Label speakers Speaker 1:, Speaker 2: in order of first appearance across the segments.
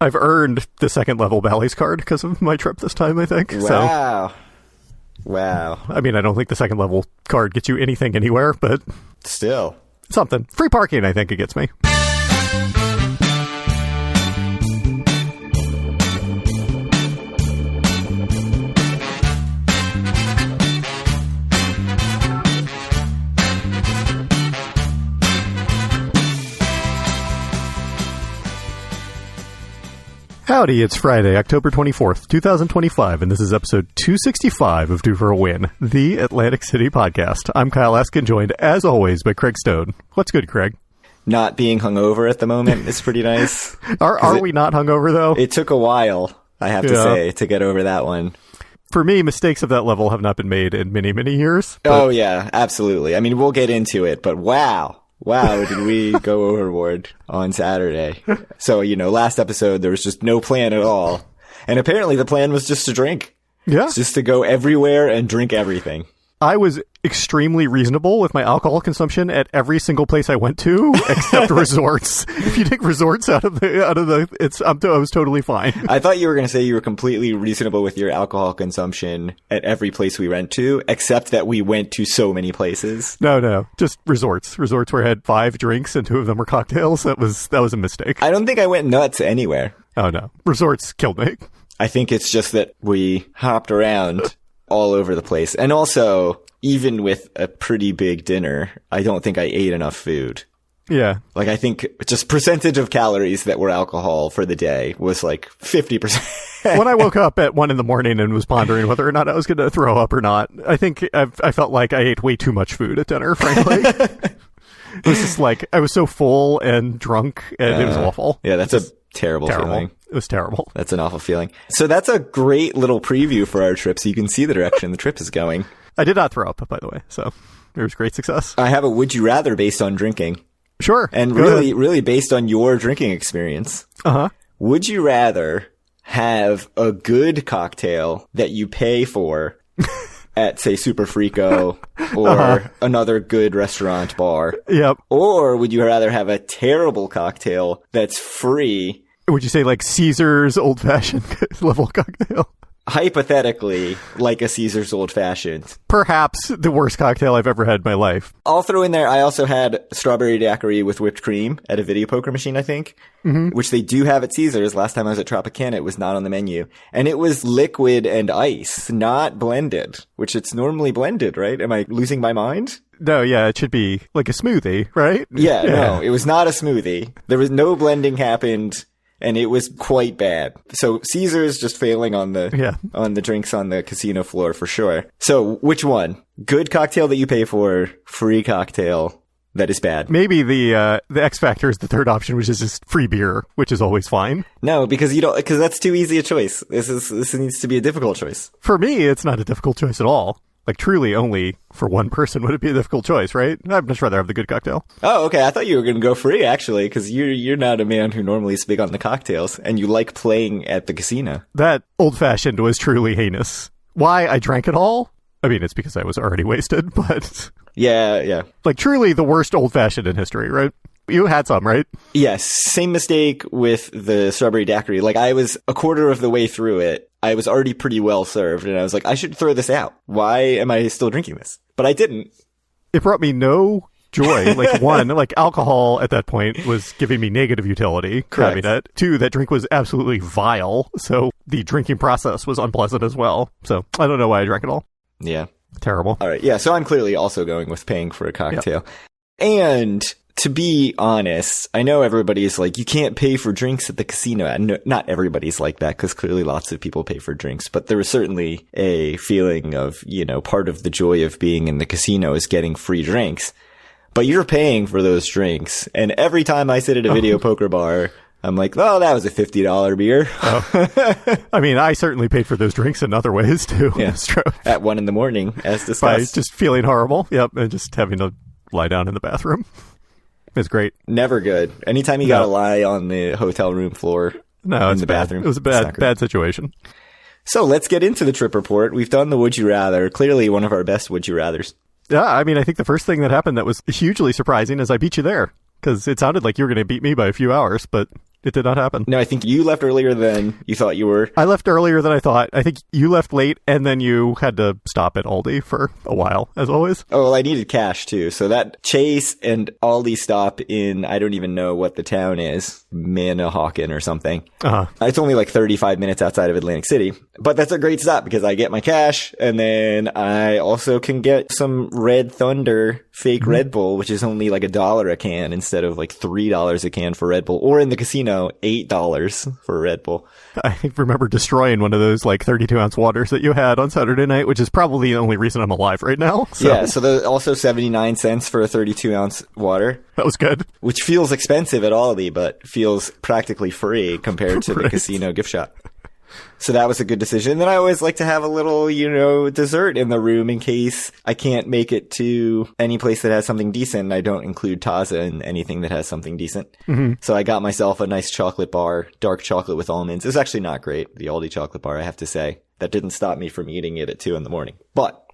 Speaker 1: I've earned the second level Bally's card because of my trip this time, I think.
Speaker 2: Wow. Wow.
Speaker 1: I mean, I don't think the second level card gets you anything anywhere, but
Speaker 2: still.
Speaker 1: Something. Free parking, I think it gets me. Howdy, it's Friday, October 24th, 2025, and this is episode 265 of Due for a Win, the Atlantic City podcast. I'm Kyle Eskin, joined, as always, by Craig Stone. What's good, Craig?
Speaker 2: Not being hungover at the moment is pretty nice.
Speaker 1: Are we not hungover, though?
Speaker 2: It took a while, I have to say, to get over that one.
Speaker 1: For me, mistakes of that level have not been made in many, many years.
Speaker 2: Oh, yeah, absolutely. I mean, we'll get into it, but wow, did we go overboard on Saturday. So, last episode, there was just no plan at all. And apparently the plan was just to drink.
Speaker 1: Yeah.
Speaker 2: Just to go everywhere and drink everything. I
Speaker 1: was extremely reasonable with my alcohol consumption at every single place I went to, except resorts. If you take resorts out of the, I was totally fine.
Speaker 2: I thought you were going to say you were completely reasonable with your alcohol consumption at every place we went to, except that we went to so many places.
Speaker 1: No, just resorts. Resorts where I had 5 drinks and 2 of them were cocktails. That was a mistake.
Speaker 2: I don't think I went nuts anywhere.
Speaker 1: Oh no, resorts killed me.
Speaker 2: I think it's just that we hopped around all over the place. And also, even with a pretty big dinner, I don't think I ate enough food.
Speaker 1: Yeah.
Speaker 2: Like, I think just percentage of calories that were alcohol for the day was like 50%.
Speaker 1: When I woke up at 1 a.m. and was pondering whether or not I was going to throw up or not, I think I felt like I ate way too much food at dinner, frankly. It was just like, I was so full and drunk, and it was awful.
Speaker 2: Yeah, that's a terrible feeling.
Speaker 1: It was terrible.
Speaker 2: That's an awful feeling. So that's a great little preview for our trip, so you can see the direction the trip is going.
Speaker 1: I did not throw up, by the way, so it was great success.
Speaker 2: I have a would you rather based on drinking.
Speaker 1: Sure.
Speaker 2: And really based on your drinking experience.
Speaker 1: Uh-huh.
Speaker 2: Would you rather have a good cocktail that you pay for at, say, Super Frico or another good restaurant bar?
Speaker 1: Yep.
Speaker 2: Or would you rather have a terrible cocktail that's free?
Speaker 1: Would you say like Caesar's old-fashioned level cocktail?
Speaker 2: Hypothetically, like a Caesar's old-fashioned.
Speaker 1: Perhaps the worst cocktail I've ever had in my life.
Speaker 2: I'll throw in there, I also had strawberry daiquiri with whipped cream at a video poker machine, I think, which they do have at Caesar's. Last time I was at Tropicana, it was not on the menu. And it was liquid and ice, not blended, which it's normally blended, right? Am I losing my mind?
Speaker 1: No, yeah, it should be like a smoothie, right?
Speaker 2: Yeah, no, it was not a smoothie. There was no blending happened. And it was quite bad. So Caesar's just failing on the drinks on the casino floor for sure. So which one? Good cocktail that you pay for, free cocktail that is bad.
Speaker 1: Maybe the X factor is the third option, which is just free beer, which is always fine.
Speaker 2: No, because that's too easy a choice. This needs to be a difficult choice.
Speaker 1: For me, it's not a difficult choice at all. Like, truly, only for one person would it be a difficult choice, right? I'd much rather have the good cocktail.
Speaker 2: Oh, okay. I thought you were going to go free, actually, because you're not a man who normally is big on the cocktails, and you like playing at the casino.
Speaker 1: That old-fashioned was truly heinous. Why I drank it all? I mean, it's because I was already wasted, but...
Speaker 2: Yeah.
Speaker 1: Like, truly the worst old-fashioned in history, right? You had some, right?
Speaker 2: Yes. Same mistake with the strawberry daiquiri. Like, I was a quarter of the way through it. I was already pretty well served, and I was like, I should throw this out. Why am I still drinking this? But I didn't.
Speaker 1: It brought me no joy. Like, one, like, alcohol at that point was giving me negative utility.
Speaker 2: Correct.
Speaker 1: Having it. 2, that drink was absolutely vile, so the drinking process was unpleasant as well. So, I don't know why I drank it all.
Speaker 2: Yeah.
Speaker 1: Terrible.
Speaker 2: All right. Yeah, so I'm clearly also going with paying for a cocktail. Yep. And to be honest, I know everybody's like, you can't pay for drinks at the casino. And not everybody's like that, because clearly lots of people pay for drinks. But there was certainly a feeling of, part of the joy of being in the casino is getting free drinks. But you're paying for those drinks. And every time I sit at a video poker bar, I'm like, oh, that was a $50 beer.
Speaker 1: I mean, I certainly paid for those drinks in other ways, too.
Speaker 2: Yeah. At 1 a.m, as discussed.
Speaker 1: By just feeling horrible. Yep. And just having to lie down in the bathroom. It's great.
Speaker 2: Never good. Anytime you gotta lie on the hotel room floor in the bathroom.
Speaker 1: It was a bad situation.
Speaker 2: So let's get into the trip report. We've done the Would You Rather. Clearly one of our best Would You Rathers.
Speaker 1: Yeah, I mean, I think the first thing that happened that was hugely surprising is I beat you there. Because it sounded like you were going to beat me by a few hours, but It did not happen.
Speaker 2: No, I think you left earlier than you thought you were.
Speaker 1: I left earlier than I thought. I think you left late, and then you had to stop at Aldi for a while, as always.
Speaker 2: Oh, well, I needed cash, too. So that Chase and Aldi stop in, I don't even know what the town is, Manahawkin or something. It's only like 35 minutes outside of Atlantic City. But that's a great stop because I get my cash, and then I also can get some Red Thunder fake Red Bull, which is only like $1 a can instead of like $3 a can for Red Bull. Or in the casino, $8 for a Red Bull.
Speaker 1: I remember destroying one of those like 32-ounce waters that you had on Saturday night, which is probably the only reason I'm alive right now. So.
Speaker 2: Yeah, so there's also 79 cents for a 32-ounce water.
Speaker 1: That was good.
Speaker 2: Which feels expensive at Aldi, but feels practically free compared to the casino gift shop. So that was a good decision. Then I always like to have a little, dessert in the room in case I can't make it to any place that has something decent. I don't include Taza in anything that has something decent. So I got myself a nice chocolate bar, dark chocolate with almonds. It's actually not great, the Aldi chocolate bar, I have to say. That didn't stop me from eating it at 2 a.m. But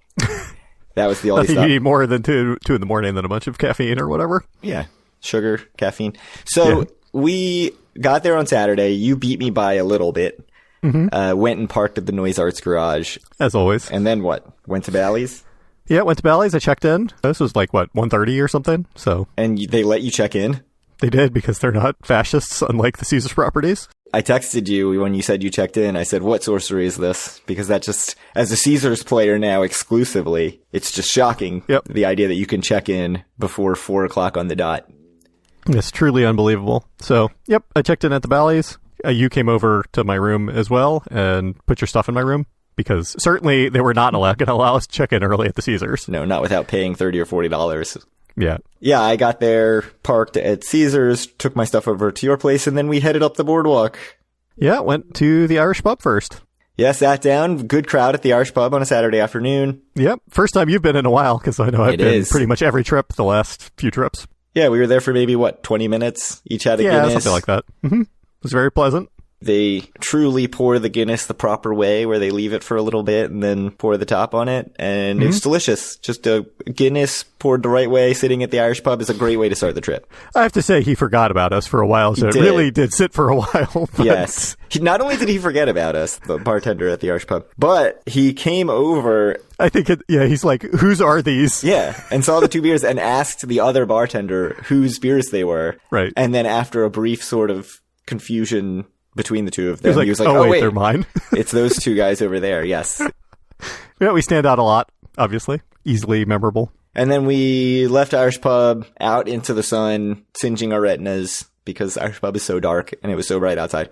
Speaker 2: that was the Aldi stuff.
Speaker 1: You eat more than 2 a.m. than a bunch of caffeine or whatever.
Speaker 2: Yeah. Sugar, caffeine. So we got there on Saturday. You beat me by a little bit. Went and parked at the Noise Arts Garage.
Speaker 1: As always.
Speaker 2: And then what? Went to Bally's?
Speaker 1: Yeah, went to Bally's. I checked in. This was like, 1:30 or something? So.
Speaker 2: And they let you check in?
Speaker 1: They did, because they're not fascists, unlike the Caesars properties.
Speaker 2: I texted you when you said you checked in. I said, what sorcery is this? Because that just, as a Caesars player now exclusively, it's just shocking. The idea that you can check in before 4 o'clock on the dot.
Speaker 1: It's truly unbelievable. So, I checked in at the Bally's. You came over to my room as well and put your stuff in my room, because certainly they were not going to allow us to check in early at the Caesars.
Speaker 2: No, not without paying $30 or $40.
Speaker 1: Yeah.
Speaker 2: Yeah, I got there, parked at Caesars, took my stuff over to your place, and then we headed up the boardwalk.
Speaker 1: Yeah, went to the Irish pub first.
Speaker 2: Yeah, sat down. Good crowd at the Irish pub on a Saturday afternoon.
Speaker 1: Yep. First time you've been in a while, because I know I've been pretty much every trip the last few trips.
Speaker 2: Yeah, we were there for maybe, 20 minutes? Each had a Guinness.
Speaker 1: Yeah, something like that. It was very pleasant.
Speaker 2: They truly pour the Guinness the proper way, where they leave it for a little bit and then pour the top on it. And it's delicious. Just a Guinness poured the right way, sitting at the Irish pub is a great way to start the trip.
Speaker 1: I have to say, he forgot about us for a while, so it really did sit for a while. But...
Speaker 2: Yes. Not only did he forget about us, the bartender at the Irish pub, but he came over.
Speaker 1: I think, he's like, whose are these?
Speaker 2: Yeah, and saw the 2 beers and asked the other bartender whose beers they were.
Speaker 1: Right.
Speaker 2: And then after a brief sort of confusion between the two of them,
Speaker 1: he was like, oh wait, they're mine.
Speaker 2: It's those 2 guys over there, yes.
Speaker 1: Yeah, we stand out a lot, obviously. Easily memorable.
Speaker 2: And then we left Irish Pub out into the sun, singeing our retinas, because Irish Pub is so dark and it was so bright outside.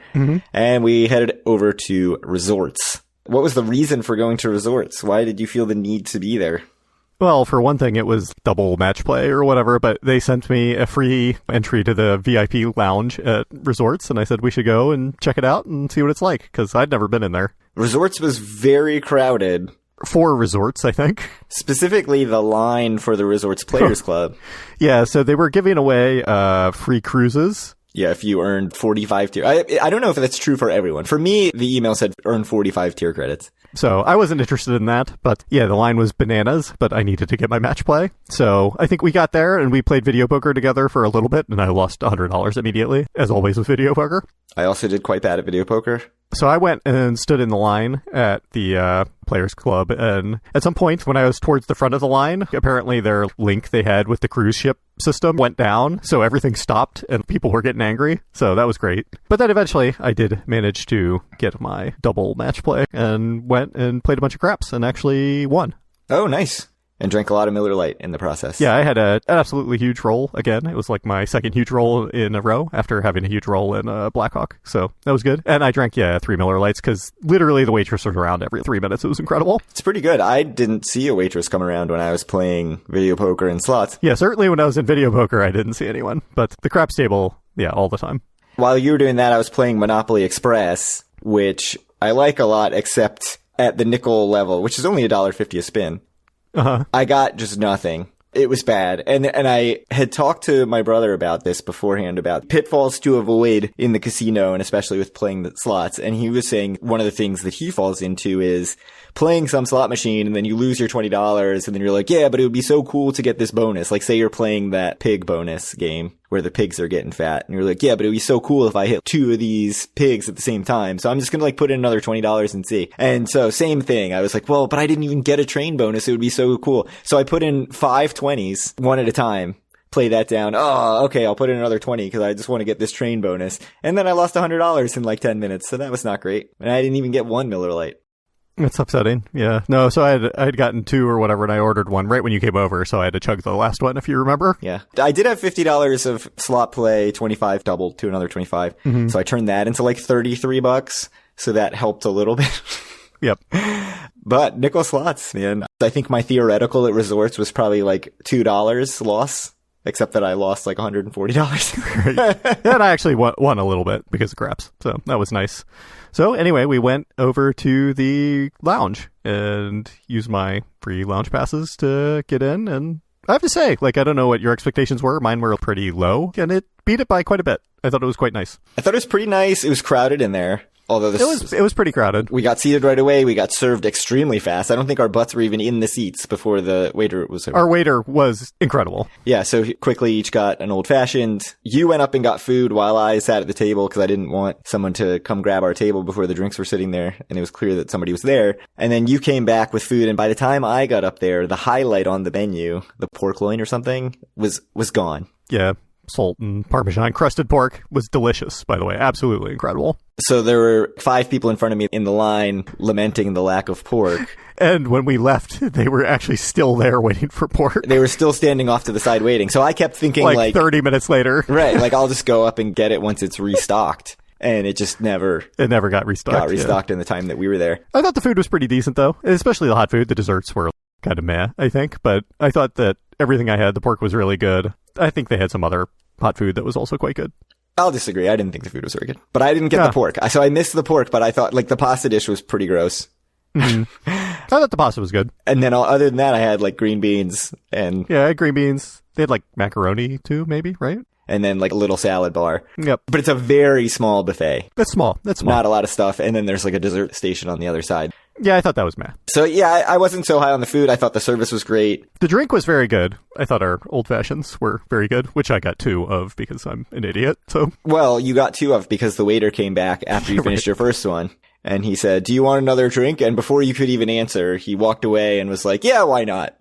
Speaker 2: And we headed over to Resorts. What was the reason for going to Resorts? Why did you feel the need to be there?
Speaker 1: Well, for one thing, it was double match play or whatever, but they sent me a free entry to the VIP lounge at Resorts, and I said we should go and check it out and see what it's like, because I'd never been in there.
Speaker 2: Resorts was very crowded.
Speaker 1: 4 resorts, I think.
Speaker 2: Specifically, the line for the Resorts Players Club.
Speaker 1: Yeah, so they were giving away free cruises.
Speaker 2: Yeah, if you earned 45 tier. I don't know if that's true for everyone. For me, the email said earn 45 tier credits.
Speaker 1: So I wasn't interested in that, but yeah, the line was bananas, but I needed to get my match play. So I think we got there and we played video poker together for a little bit, and I lost $100 immediately, as always with video poker.
Speaker 2: I also did quite bad at video poker.
Speaker 1: So I went and stood in the line at the Players Club, and at some point when I was towards the front of the line, apparently their link they had with the cruise ship system went down, so everything stopped and people were getting angry. So that was great. But then eventually I did manage to get my double match play and went and played a bunch of craps and actually won.
Speaker 2: Oh, nice. And drank a lot of Miller Lite in the process.
Speaker 1: Yeah, I had an absolutely huge roll again. It was like my second huge roll in a row after having a huge roll in Blackhawk. So that was good. And I drank, 3 Miller Lites because literally the waitress was around every 3 minutes. It was incredible.
Speaker 2: It's pretty good. I didn't see a waitress come around when I was playing video poker and slots.
Speaker 1: Yeah, certainly when I was in video poker, I didn't see anyone. But the craps table, all the time.
Speaker 2: While you were doing that, I was playing Monopoly Express, which I like a lot, except at the nickel level, which is only $1.50 a spin. I got just nothing. It was bad. And I had talked to my brother about this beforehand, about pitfalls to avoid in the casino, and especially with playing the slots. And he was saying one of the things that he falls into is playing some slot machine and then you lose your $20 and then you're like, yeah, but it would be so cool to get this bonus. Like say you're playing that pig bonus game where the pigs are getting fat. And you're like, yeah, but it'd be so cool if I hit 2 of these pigs at the same time. So I'm just going to like put in another $20 and see. And so same thing. I was like, well, but I didn't even get a train bonus. It would be so cool. So I put in 5 20s, one at a time. Play that down. Oh, okay, I'll put in another 20 because I just want to get this train bonus. And then I lost $100 in like 10 minutes. So that was not great. And I didn't even get 1 Miller Lite.
Speaker 1: It's upsetting. Yeah. No, so I had gotten 2 or whatever, and I ordered one right when you came over, so I had to chug the last one, if you remember.
Speaker 2: Yeah. I did have $50 of slot play, 25 doubled to another 25. Mm-hmm. So I turned that into like $33. So that helped a little bit.
Speaker 1: Yep.
Speaker 2: But nickel slots, man. I think my theoretical at resorts was probably like $2 loss. Except that I lost like $140.
Speaker 1: Right. And I actually won a little bit because of craps. So that was nice. So anyway, we went over to the lounge and used my free lounge passes to get in. And I have to say, like, I don't know what your expectations were. Mine were pretty low, and it beat it by quite a bit. I thought it was quite nice.
Speaker 2: I thought it was pretty nice. It was crowded in there. Although
Speaker 1: it was pretty crowded.
Speaker 2: We got seated right away. We got served extremely fast. I don't think our butts were even in the seats before the waiter was over.
Speaker 1: Our waiter was incredible.
Speaker 2: Yeah, so quickly each got an old fashioned. You went up and got food while I sat at the table because I didn't want someone to come grab our table before the drinks were sitting there, and it was clear that somebody was there. And then you came back with food, and by the time I got up there, the highlight on the menu, the pork loin or something, was gone.
Speaker 1: Yeah. Salt and Parmesan crusted pork was delicious, by the way. Absolutely incredible.
Speaker 2: So there were 5 people in front of me in the line lamenting the lack of pork.
Speaker 1: And when we left, they were actually still there waiting for pork.
Speaker 2: They were still standing off to the side waiting. So I kept thinking like
Speaker 1: 30 minutes later.
Speaker 2: Right. Like I'll just go up and get it once it's restocked. And it just never
Speaker 1: got restocked.
Speaker 2: In the time that we were there.
Speaker 1: I thought the food was pretty decent though, especially the hot food. The desserts were kind of meh, I think. But I thought that everything I had, the pork was really good. I think they had some other hot food that was also quite good.
Speaker 2: I'll disagree. I didn't think the food was very good. But I didn't get the pork. So I missed the pork, but I thought like the pasta dish was pretty gross.
Speaker 1: Mm-hmm. I thought the pasta was good.
Speaker 2: And then other than that, I had like green beans and...
Speaker 1: Yeah, I had green beans. They had like macaroni too, maybe, right?
Speaker 2: And then like a little salad bar.
Speaker 1: Yep.
Speaker 2: But it's a very small buffet.
Speaker 1: That's small.
Speaker 2: Not a lot of stuff. And then there's like a dessert station on the other side.
Speaker 1: Yeah, I thought that was meh.
Speaker 2: So yeah, I wasn't so high on the food. I thought the service was great.
Speaker 1: The drink was very good. I thought our old fashions were very good, which I got 2 of because I'm an idiot. So
Speaker 2: well, you got 2 of because the waiter came back after you finished your first one. And he said, "Do you want another drink?" And before you could even answer, he walked away and was like, "Yeah, why not?"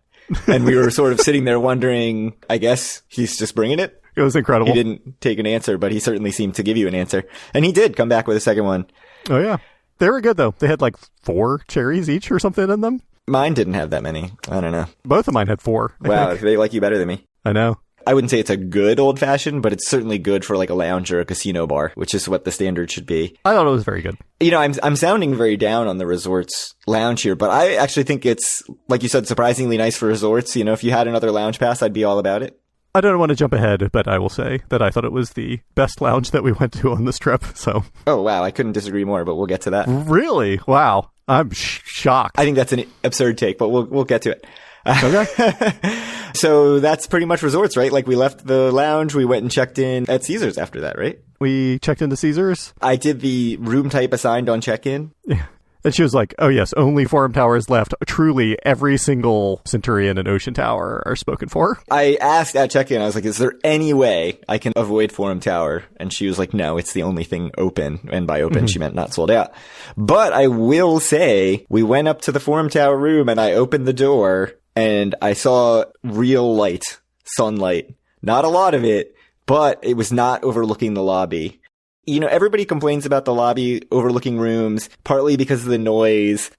Speaker 2: And we were sort of sitting there wondering, I guess he's just bringing it.
Speaker 1: It was incredible.
Speaker 2: He didn't take an answer, but he certainly seemed to give you an answer. And he did come back with a second one.
Speaker 1: Oh, yeah. They were good, though. They had like 4 cherries each or something in them.
Speaker 2: Mine didn't have that many. I don't know.
Speaker 1: Both of mine had 4.
Speaker 2: Wow, they like you better than me.
Speaker 1: I know.
Speaker 2: I wouldn't say it's a good old fashioned, but it's certainly good for like a lounge or a casino bar, which is what the standard should be.
Speaker 1: I thought it was very good.
Speaker 2: You know, I'm sounding very down on the resorts lounge here, but I actually think it's, like you said, surprisingly nice for resorts. You know, if you had another lounge pass, I'd be all about it.
Speaker 1: I don't want to jump ahead, but I will say that I thought it was the best lounge that we went to on this trip. So.
Speaker 2: Oh, wow. I couldn't disagree more, but we'll get to that.
Speaker 1: Really? Wow. I'm shocked.
Speaker 2: I think that's an absurd take, but we'll get to it.
Speaker 1: Okay.
Speaker 2: So that's pretty much resorts, right? Like we left the lounge, we went and checked in at Caesars after that, right?
Speaker 1: We checked into Caesars.
Speaker 2: I did the room type assigned on check-in.
Speaker 1: Yeah. And she was like, oh yes, only Forum Towers left. Truly, every single Centurion and Ocean Tower are spoken for.
Speaker 2: I asked at check-in, I was like, is there any way I can avoid Forum Tower? And she was like, no, it's the only thing open. And by open, she meant not sold out. But I will say, we went up to the Forum Tower room and I opened the door and I saw real light, sunlight. Not a lot of it, but it was not overlooking the lobby. You know, everybody complains about the lobby overlooking rooms, partly because of the noise.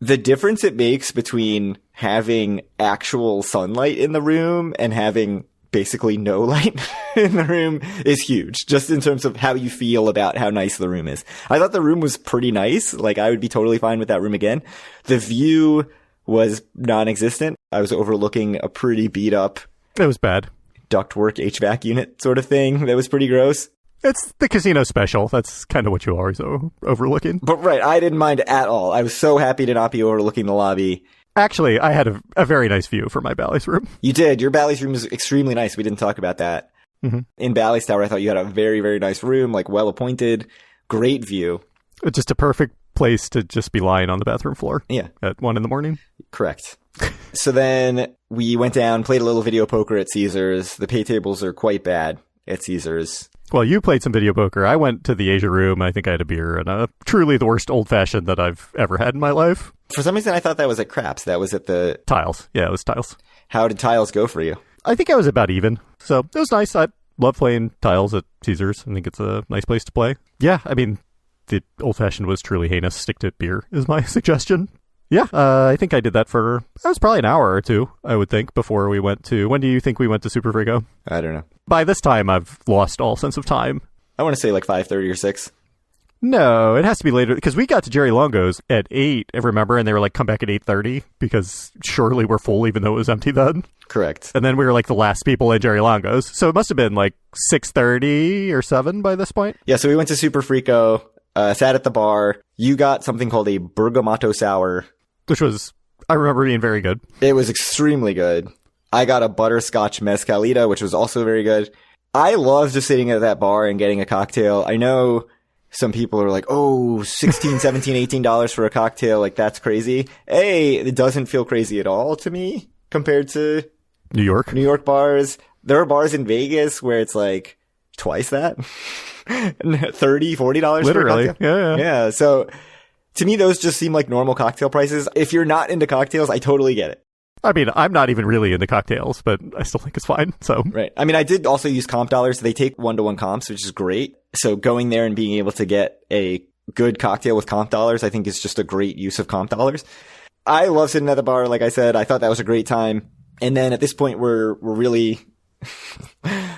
Speaker 2: The difference it makes between having actual sunlight in the room and having basically no light in the room is huge, just in terms of how you feel about how nice the room is. I thought the room was pretty nice. Like, I would be totally fine with that room again. The view was non-existent. I was overlooking a pretty beat up...
Speaker 1: It was bad.
Speaker 2: ...ductwork HVAC unit sort of thing that was pretty gross.
Speaker 1: It's the casino special. That's kind of what you always overlooking.
Speaker 2: But right, I didn't mind at all. I was so happy to not be overlooking the lobby.
Speaker 1: Actually, I had a very nice view for my Bally's room.
Speaker 2: You did. Your Bally's room was extremely nice. We didn't talk about that. Mm-hmm. In Bally's Tower, I thought you had a very, very nice room, like well appointed, great view.
Speaker 1: Just a perfect place to just be lying on the bathroom floor.
Speaker 2: Yeah.
Speaker 1: At 1 a.m.
Speaker 2: Correct. So then we went down, played a little video poker at Caesars. The pay tables are quite bad. at Caesars.
Speaker 1: Well, you played some video poker. I went to the Asia room. I think I had a beer and a truly the worst old-fashioned that I've ever had in my life.
Speaker 2: For some reason, I thought that was at Craps. That was at the...
Speaker 1: Tiles. Yeah, it was Tiles.
Speaker 2: How did Tiles go for you?
Speaker 1: I think I was about even. So it was nice. I love playing Tiles at Caesars. I think it's a nice place to play. Yeah, I mean, the old-fashioned was truly heinous. Stick to beer is my suggestion. Yeah, I think I did that for, that was probably an hour or two, I would think, before we went to, when do you think we went to Super Frigo?
Speaker 2: I don't know.
Speaker 1: By this time, I've lost all sense of time.
Speaker 2: I want to say like 5:30 or 6.
Speaker 1: No, it has to be later, because we got to Jerry Longo's at 8, I remember, and they were like, come back at 8:30, because surely we're full, even though it was empty then.
Speaker 2: Correct.
Speaker 1: And then we were like the last people at Jerry Longo's, so it must have been like 6:30 or 7 by this point.
Speaker 2: Yeah, so we went to Super Frico, sat at the bar. You got something called a Bergamotto Sour.
Speaker 1: Which was, I remember being very good.
Speaker 2: It was extremely good. I got a butterscotch mezcalita, which was also very good. I love just sitting at that bar and getting a cocktail. I know some people are like, oh, $16, $17, $18 for a cocktail. Like, that's crazy. It doesn't feel crazy at all to me compared to
Speaker 1: New York
Speaker 2: bars. There are bars in Vegas where it's like twice that. $30, $40
Speaker 1: Literally.
Speaker 2: for a cocktail. Yeah. So to me, those just seem like normal cocktail prices. If you're not into cocktails, I totally get it.
Speaker 1: I mean, I'm not even really into cocktails, but I still think it's fine. So
Speaker 2: right. I mean, I did also use comp dollars. They take 1-to-1 comps, which is great. So going there and being able to get a good cocktail with comp dollars, I think is just a great use of comp dollars. I love sitting at the bar. Like I said, I thought that was a great time. And then at this point, we're really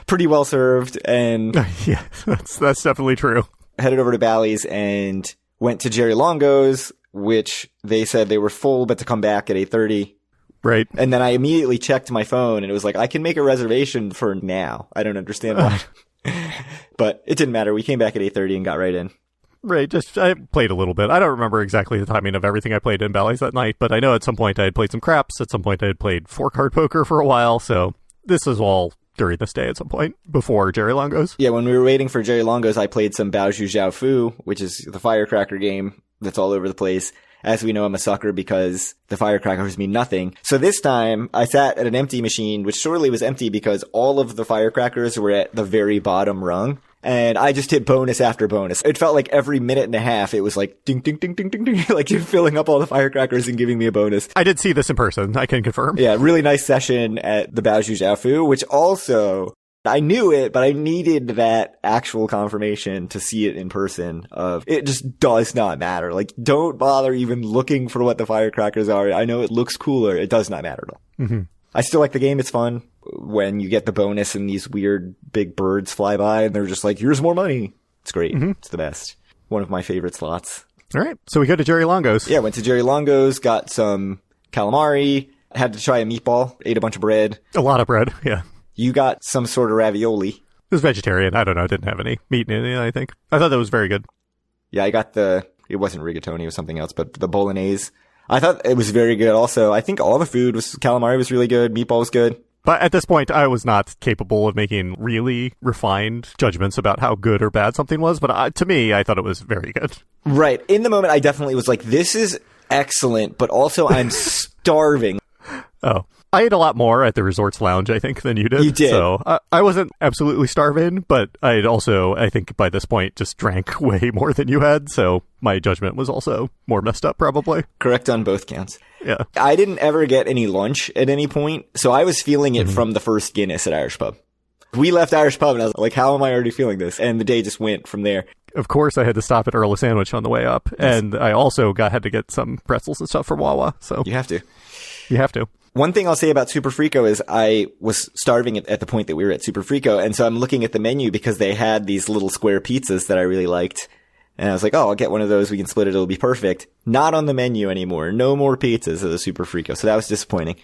Speaker 2: pretty well served. And
Speaker 1: yeah, that's definitely true.
Speaker 2: Headed over to Bally's and went to Jerry Longo's, which they said they were full, but to come back at 8:30.
Speaker 1: Right.
Speaker 2: And then I immediately checked my phone and it was like, I can make a reservation for now. I don't understand why. But it didn't matter. We came back at 8:30 and got right in.
Speaker 1: Right. Just, I played a little bit. I don't remember exactly the timing of everything I played in Bally's that night, but I know at some point I had played some craps. At some point I had played 4-card poker for a while. So this is all during this day at some point before Jerry Longo's.
Speaker 2: Yeah. When we were waiting for Jerry Longo's, I played some Bao Zhu Zhao Fu, which is the firecracker game that's all over the place. As we know, I'm a sucker because the firecrackers mean nothing. So this time I sat at an empty machine, which surely was empty because all of the firecrackers were at the very bottom rung. And I just hit bonus after bonus. It felt like every minute and a half, it was like ding, ding, ding, ding, ding, ding. Like you're filling up all the firecrackers and giving me a bonus.
Speaker 1: I did see this in person. I can confirm.
Speaker 2: Yeah, really nice session at the Bao Zhu Zhao Fu, which also, I knew it, but I needed that actual confirmation to see it in person of it just does not matter. Like, don't bother even looking for what the firecrackers are. I know it looks cooler. It does not matter at all.
Speaker 1: Mm-hmm.
Speaker 2: I still like the game. It's fun when you get the bonus and these weird big birds fly by and they're just like, here's more money. It's great. Mm-hmm. It's the best. One of my favorite slots.
Speaker 1: All right. So we go to Jerry Longo's.
Speaker 2: Yeah, went to Jerry Longo's, got some calamari, had to try a meatball, ate a bunch of bread.
Speaker 1: A lot of bread. Yeah.
Speaker 2: You got some sort of ravioli.
Speaker 1: It was vegetarian. I don't know. It didn't have any meat in it, I think. I thought that was very good.
Speaker 2: Yeah, I got it wasn't rigatoni, it was something else, but the bolognese. I thought it was very good also. I think all the food calamari was really good. Meatball was good.
Speaker 1: But at this point, I was not capable of making really refined judgments about how good or bad something was. But to me, I thought it was very good.
Speaker 2: Right. In the moment, I definitely was like, this is excellent, but also I'm starving.
Speaker 1: Oh. I ate a lot more at the Resorts Lounge, I think, than you did.
Speaker 2: You did.
Speaker 1: So I wasn't absolutely starving, but I'd also, I think by this point, just drank way more than you had. So my judgment was also more messed up, probably.
Speaker 2: Correct on both counts.
Speaker 1: Yeah.
Speaker 2: I didn't ever get any lunch at any point, so I was feeling it from the first Guinness at Irish Pub. We left Irish Pub, and I was like, how am I already feeling this? And the day just went from there.
Speaker 1: Of course, I had to stop at Earl of Sandwich on the way up, and I also had to get some pretzels and stuff from Wawa. So
Speaker 2: you have to.
Speaker 1: You have to.
Speaker 2: One thing I'll say about Super Frico is I was starving at the point that we were at Super Frico, and so I'm looking at the menu because they had these little square pizzas that I really liked. And I was like, oh, I'll get one of those. We can split it. It'll be perfect. Not on the menu anymore. No more pizzas at the Super Frico. So that was disappointing.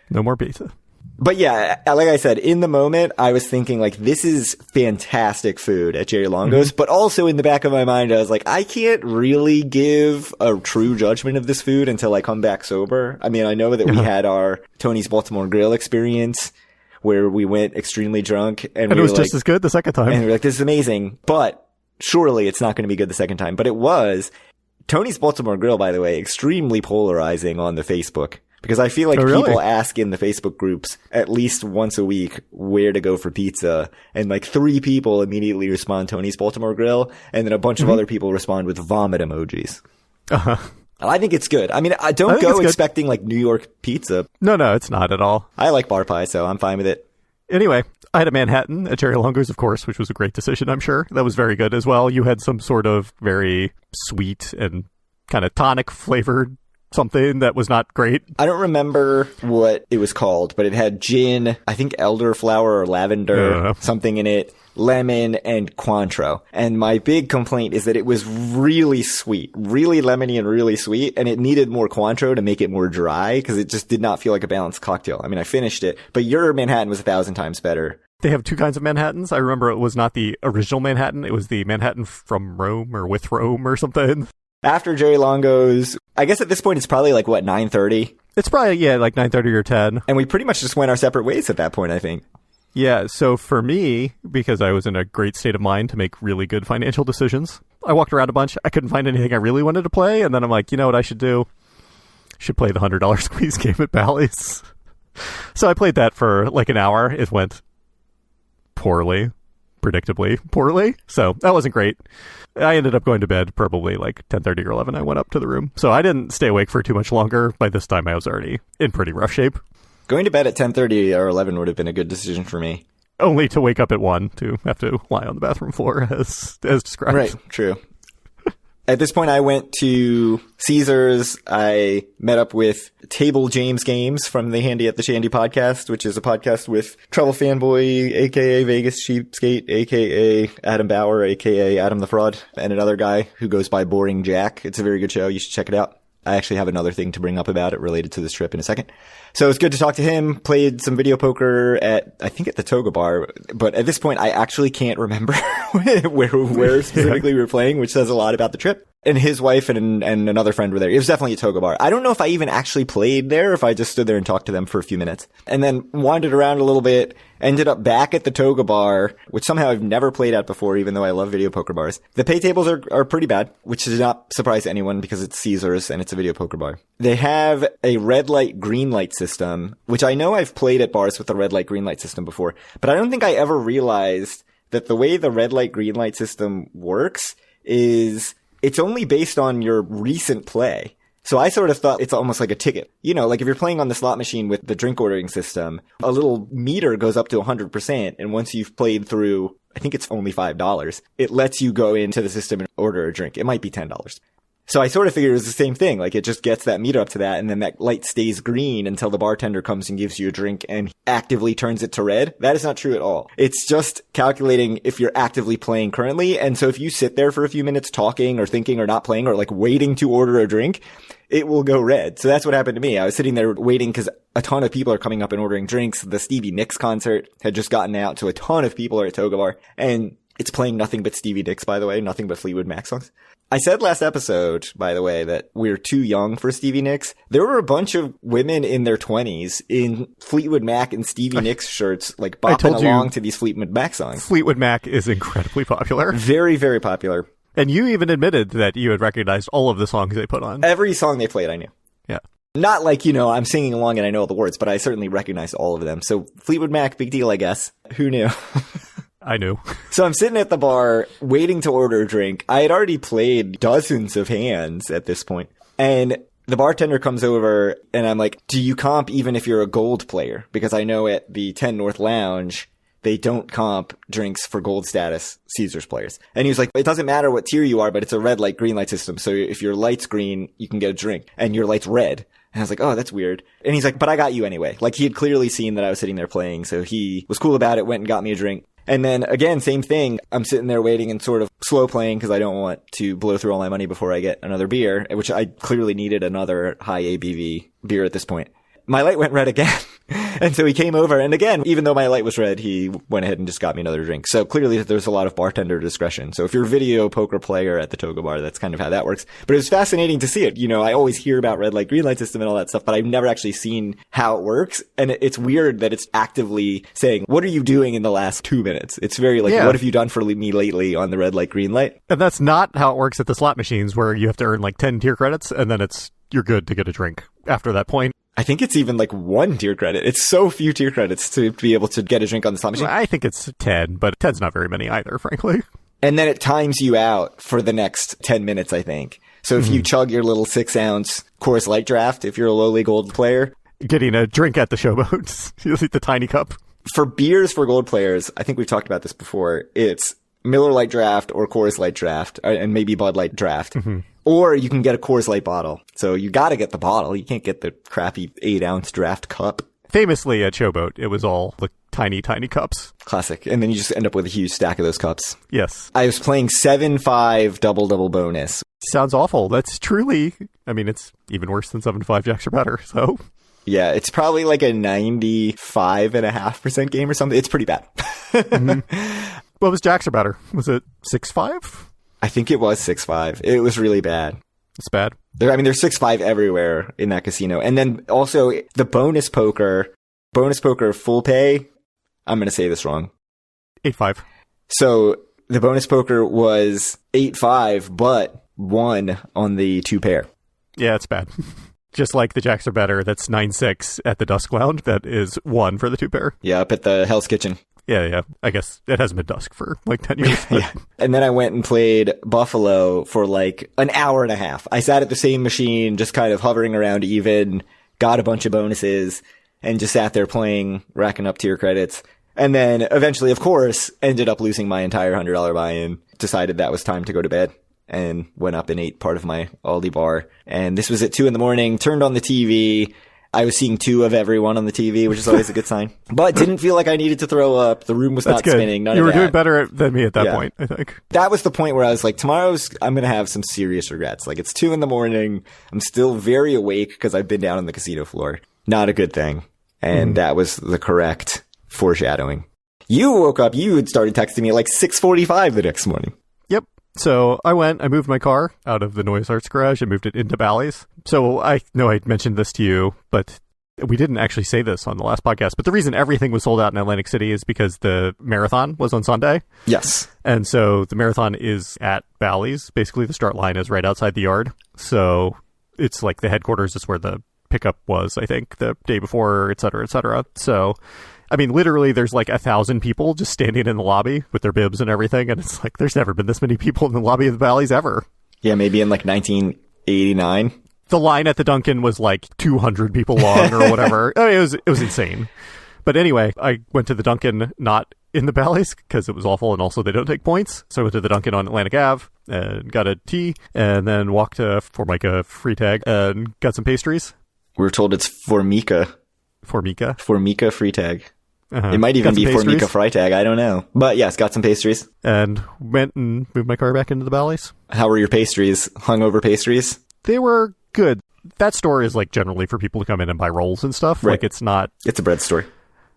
Speaker 1: No more pizza.
Speaker 2: But yeah, like I said, in the moment, I was thinking like, this is fantastic food at Jerry Longo's. Mm-hmm. But also in the back of my mind, I was like, I can't really give a true judgment of this food until I come back sober. I mean, I know that we had our Tony's Baltimore Grill experience where we went extremely drunk. And
Speaker 1: it was just as good the second time.
Speaker 2: And we were like, this is amazing. But surely it's not going to be good the second time. But it was. Tony's Baltimore Grill, by the way, extremely polarizing on the Facebook. Because I feel like
Speaker 1: Oh, really?
Speaker 2: people ask in the Facebook groups at least once a week where to go for pizza. And like 3 people immediately respond Tony's Baltimore Grill. And then a bunch of other people respond with vomit emojis.
Speaker 1: Uh-huh.
Speaker 2: And I think it's good. I mean, I
Speaker 1: I
Speaker 2: don't
Speaker 1: think
Speaker 2: go
Speaker 1: it's good.
Speaker 2: expecting like New York pizza.
Speaker 1: No, it's not at all.
Speaker 2: I like bar pie, so I'm fine with it.
Speaker 1: Anyway, I had a Manhattan at Cherry Longo's, of course, which was a great decision, I'm sure. That was very good as well. You had some sort of very sweet and kind of tonic flavored something that was not great.
Speaker 2: I don't remember what it was called, but it had gin, I think elderflower or lavender, something in it, lemon, and Cointreau. And my big complaint is that it was really sweet, really lemony and really sweet, and it needed more Cointreau to make it more dry because it just did not feel like a balanced cocktail. I mean, I finished it, but your Manhattan was 1,000 times better.
Speaker 1: They have 2 kinds of Manhattans. I remember it was not the original Manhattan. It was the Manhattan from Rome or with Rome or something.
Speaker 2: After Jerry Longo's, I guess at this point it's probably like, what, 9:30?
Speaker 1: It's probably, like 9:30 or 10.
Speaker 2: And we pretty much just went our separate ways at that point, I think.
Speaker 1: Yeah, so for me, because I was in a great state of mind to make really good financial decisions, I walked around a bunch. I couldn't find anything I really wanted to play, and then I'm like, you know what I should do? Should play the $100 squeeze game at Bally's. So I played that for like an hour. It went poorly, predictably poorly. So that wasn't great. I ended up going to bed probably like 10:30 or 11. I went up to the room. So I didn't stay awake for too much longer. By this time, I was already in pretty rough shape.
Speaker 2: Going to bed at 10:30 or 11 would have been a good decision for me.
Speaker 1: Only to wake up at 1 to have to lie on the bathroom floor as described.
Speaker 2: Right, true. At this point, I went to Caesars. I met up with Table James Games from the Handy at the Shandy podcast, which is a podcast with Travel Fanboy, a.k.a. Vegas Cheapskate, a.k.a. Adam Bauer, a.k.a. Adam the Fraud, and another guy who goes by Boring Jack. It's a very good show. You should check it out. I actually have another thing to bring up about it related to this trip in a second. So it's good to talk to him. Played some video poker I think at the Toga Bar. But at this point, I actually can't remember where specifically we were playing, which says a lot about the trip. And his wife and another friend were there. It was definitely a Toga Bar. I don't know if I even actually played there, if I just stood there and talked to them for a few minutes. And then wandered around a little bit, ended up back at the Toga Bar, which somehow I've never played at before, even though I love video poker bars. The pay tables are pretty bad, which does not surprise anyone because it's Caesars and it's a video poker bar. They have a red light, green light system, which I know I've played at bars with the red light, green light system before, but I don't think I ever realized that the way the red light, green light system works is it's only based on your recent play. So I sort of thought it's almost like a ticket. You know, like if you're playing on the slot machine with the drink ordering system, a little meter goes up to 100%. And once you've played through, I think it's only $5, it lets you go into the system and order a drink. It might be $10. So I sort of figured it was the same thing. Like it just gets that meter up to that and then that light stays green until the bartender comes and gives you a drink and actively turns it to red. That is not true at all. It's just calculating if you're actively playing currently. And so if you sit there for a few minutes talking or thinking or not playing or like waiting to order a drink, it will go red. So that's what happened to me. I was sitting there waiting because a ton of people are coming up and ordering drinks. The Stevie Nicks concert had just gotten out, so a ton of people are at Toga Bar. And it's playing nothing but Stevie Nicks, by the way, nothing but Fleetwood Mac songs. I said last episode, by the way, that we're too young for Stevie Nicks. There were a bunch of women in their 20s in Fleetwood Mac and Stevie Nicks shirts, like bopping along to these Fleetwood Mac songs.
Speaker 1: Fleetwood Mac is incredibly popular.
Speaker 2: Very, very popular.
Speaker 1: And you even admitted that you had recognized all of the songs they put on.
Speaker 2: Every song they played, I knew.
Speaker 1: Yeah.
Speaker 2: Not like, you know, I'm singing along and I know all the words, but I certainly recognized all of them. So Fleetwood Mac, big deal, I guess. Who knew?
Speaker 1: I knew.
Speaker 2: So I'm sitting at the bar waiting to order a drink. I had already played dozens of hands at this point. And the bartender comes over and I'm like, do you comp even if you're a gold player? Because I know at the 10 North Lounge, they don't comp drinks for gold status Caesars players. And he was like, it doesn't matter what tier you are, but it's a red light, green light system. So if your light's green, you can get a drink and your light's red. And I was like, oh, that's weird. And he's like, but I got you anyway. Like he had clearly seen that I was sitting there playing. So he was cool about it, went and got me a drink. And then again, same thing. I'm sitting there waiting and sort of slow playing because I don't want to blow through all my money before I get another beer, which I clearly needed another high ABV beer at this point. My light went red again. And so he came over. And again, even though my light was red, he went ahead and just got me another drink. So clearly there's a lot of bartender discretion. So if you're a video poker player at the Toga Bar, that's kind of how that works. But it was fascinating to see it. You know, I always hear about red light, green light system and all that stuff, but I've never actually seen how it works. And it's weird that it's actively saying, what are you doing in the last 2 minutes? It's very like, what have you done for me lately on the red light, green light?
Speaker 1: And that's not how it works at the slot machines where you have to earn like 10 tier credits and then you're good to get a drink after that point.
Speaker 2: I think it's even like 1 tier credit. It's so few tier credits to be able to get a drink on the slot machine.
Speaker 1: I think it's 10, but 10's not very many either, frankly.
Speaker 2: And then it times you out for the next 10 minutes, I think. So if you chug your little 6-ounce Coors Light draft, if you're a lowly gold player.
Speaker 1: Getting a drink at the showboats. You see the tiny cup.
Speaker 2: For beers for gold players, I think we've talked about this before. It's Miller Lite draft or Coors Light draft, and maybe Bud Light draft. Or you can get a Coors Light bottle. So you gotta get the bottle. You can't get the crappy 8-ounce draft cup.
Speaker 1: Famously at Showboat, it was all the tiny, tiny cups.
Speaker 2: Classic. And then you just end up with a huge stack of those cups.
Speaker 1: Yes.
Speaker 2: I was playing 7-5 double bonus.
Speaker 1: Sounds awful. That's truly, I mean, it's even worse than 7-5 Jacks are better, so.
Speaker 2: Yeah, it's probably like a 95.5% game or something. It's pretty bad.
Speaker 1: What was Jacks are better? Was it 6-5?
Speaker 2: I think it was 6-5. It was really bad.
Speaker 1: It's bad.
Speaker 2: There's 6-5 everywhere in that casino. And then also the bonus poker full pay. I'm going to say this wrong.
Speaker 1: 8-5.
Speaker 2: So the bonus poker was 8-5, but 1 on the 2 pair.
Speaker 1: Yeah, it's bad. Just like the Jacks are better, that's 9-6 at the Dusk Lounge. That is 1 for the 2 pair.
Speaker 2: Yeah, up at the Hell's Kitchen.
Speaker 1: Yeah. I guess it hasn't been dusk for like 10 years. But...
Speaker 2: yeah. And then I went and played Buffalo for like an hour and a half. I sat at the same machine, just kind of hovering around even, got a bunch of bonuses, and just sat there playing, racking up tier credits. And then eventually, of course, ended up losing my entire $100 buy-in. Decided that was time to go to bed and went up and ate part of my Aldi bar. And this was at 2 a.m, turned on the TV. I was seeing 2 of everyone on the TV, which is always a good sign. But didn't feel like I needed to throw up. The room was not spinning. None
Speaker 1: you
Speaker 2: of
Speaker 1: were
Speaker 2: that.
Speaker 1: doing better than me at that point, I think.
Speaker 2: That was the point where I was like, I'm going to have some serious regrets. Like, it's 2 a.m. I'm still very awake because I've been down on the casino floor. Not a good thing. And that was the correct foreshadowing. You woke up, you had started texting me at like 6:45 the next morning.
Speaker 1: Yep. So I moved my car out of the Noise Arts garage and moved it into Bally's. So I know I mentioned this to you, but we didn't actually say this on the last podcast. But the reason everything was sold out in Atlantic City is because the marathon was on Sunday.
Speaker 2: Yes.
Speaker 1: And so the marathon is at Bally's. Basically, the start line is right outside the yard. So it's like the headquarters is where the pickup was, I think, the day before, et cetera, et cetera. So, I mean, literally, there's like 1,000 people just standing in the lobby with their bibs and everything. And it's like, there's never been this many people in the lobby of the Bally's ever.
Speaker 2: Yeah, maybe in like 1989.
Speaker 1: The line at the Dunkin' was like 200 people long or whatever. I mean, it was insane. But anyway, I went to the Dunkin' not in the Bally's because it was awful, and also they don't take points. So I went to the Dunkin' on Atlantic Ave and got a tea, and then walked to Formica Freitag and got some pastries.
Speaker 2: We were told it's Formica.
Speaker 1: Formica
Speaker 2: Freitag. It might even be Formica Freitag. I don't know. But yes, got some pastries.
Speaker 1: And went and moved my car back into the Bally's.
Speaker 2: How were your pastries? Hungover pastries?
Speaker 1: They were good. That store is like generally for people to come in and buy rolls and stuff.
Speaker 2: Right.
Speaker 1: Like it's not...
Speaker 2: It's a bread store.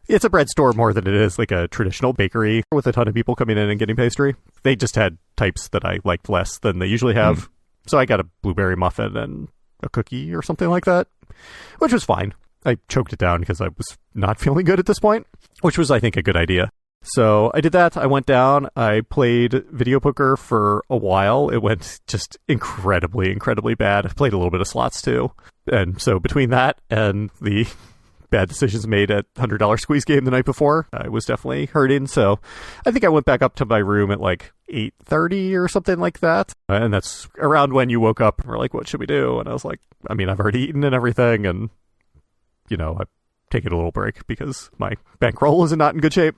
Speaker 1: It's a bread store more than it is like a traditional bakery with a ton of people coming in and getting pastry. They just had types that I liked less than they usually have. So I got a blueberry muffin and a cookie or something like that, which was fine. I choked it down because I was not feeling good at this point, which was, I think, a good idea. So I did that. I went down. I played video poker for a while. It went just incredibly, incredibly bad. I played a little bit of slots too. And so between that and the bad decisions made at $100 squeeze game the night before, I was definitely hurting. So I think I went back up to my room at like 8:30 or something like that. And that's around when you woke up and were like, what should we do? And I was like, I mean, I've already eaten and everything. And, you know, I take it a little break because my bankroll is not in good shape.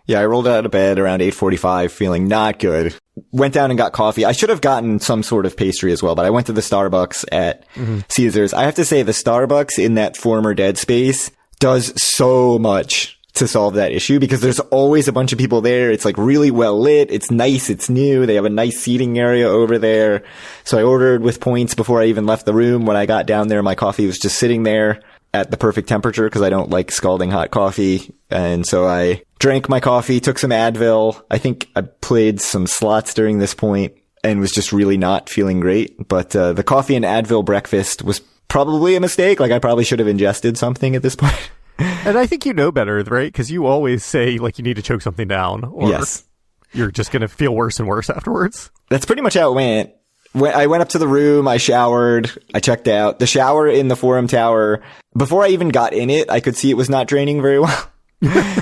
Speaker 2: Yeah, I rolled out of bed around 8:45 feeling not good. Went down and got coffee. I should have gotten some sort of pastry as well, but I went to the Starbucks at Caesars. I have to say the Starbucks in that former Dead Space does so much to solve that issue because there's always a bunch of people there. It's like really well lit. It's nice. It's new. They have a nice seating area over there. So I ordered with points before I even left the room. When I got down there, my coffee was just sitting there at the perfect temperature because I don't like scalding hot coffee. And so I drank my coffee, took some Advil. I think I played some slots during this point and was just really not feeling great. But the coffee and Advil breakfast was probably a mistake. Like I probably should have ingested something at this point.
Speaker 1: And I think you know better, right? Because you always say like you need to choke something down or
Speaker 2: yes.
Speaker 1: You're just going to feel worse and worse afterwards.
Speaker 2: That's pretty much how it went. I went up to the room, I showered, I checked out. The shower in the Forum Tower, before I even got in it, I could see it was not draining very well.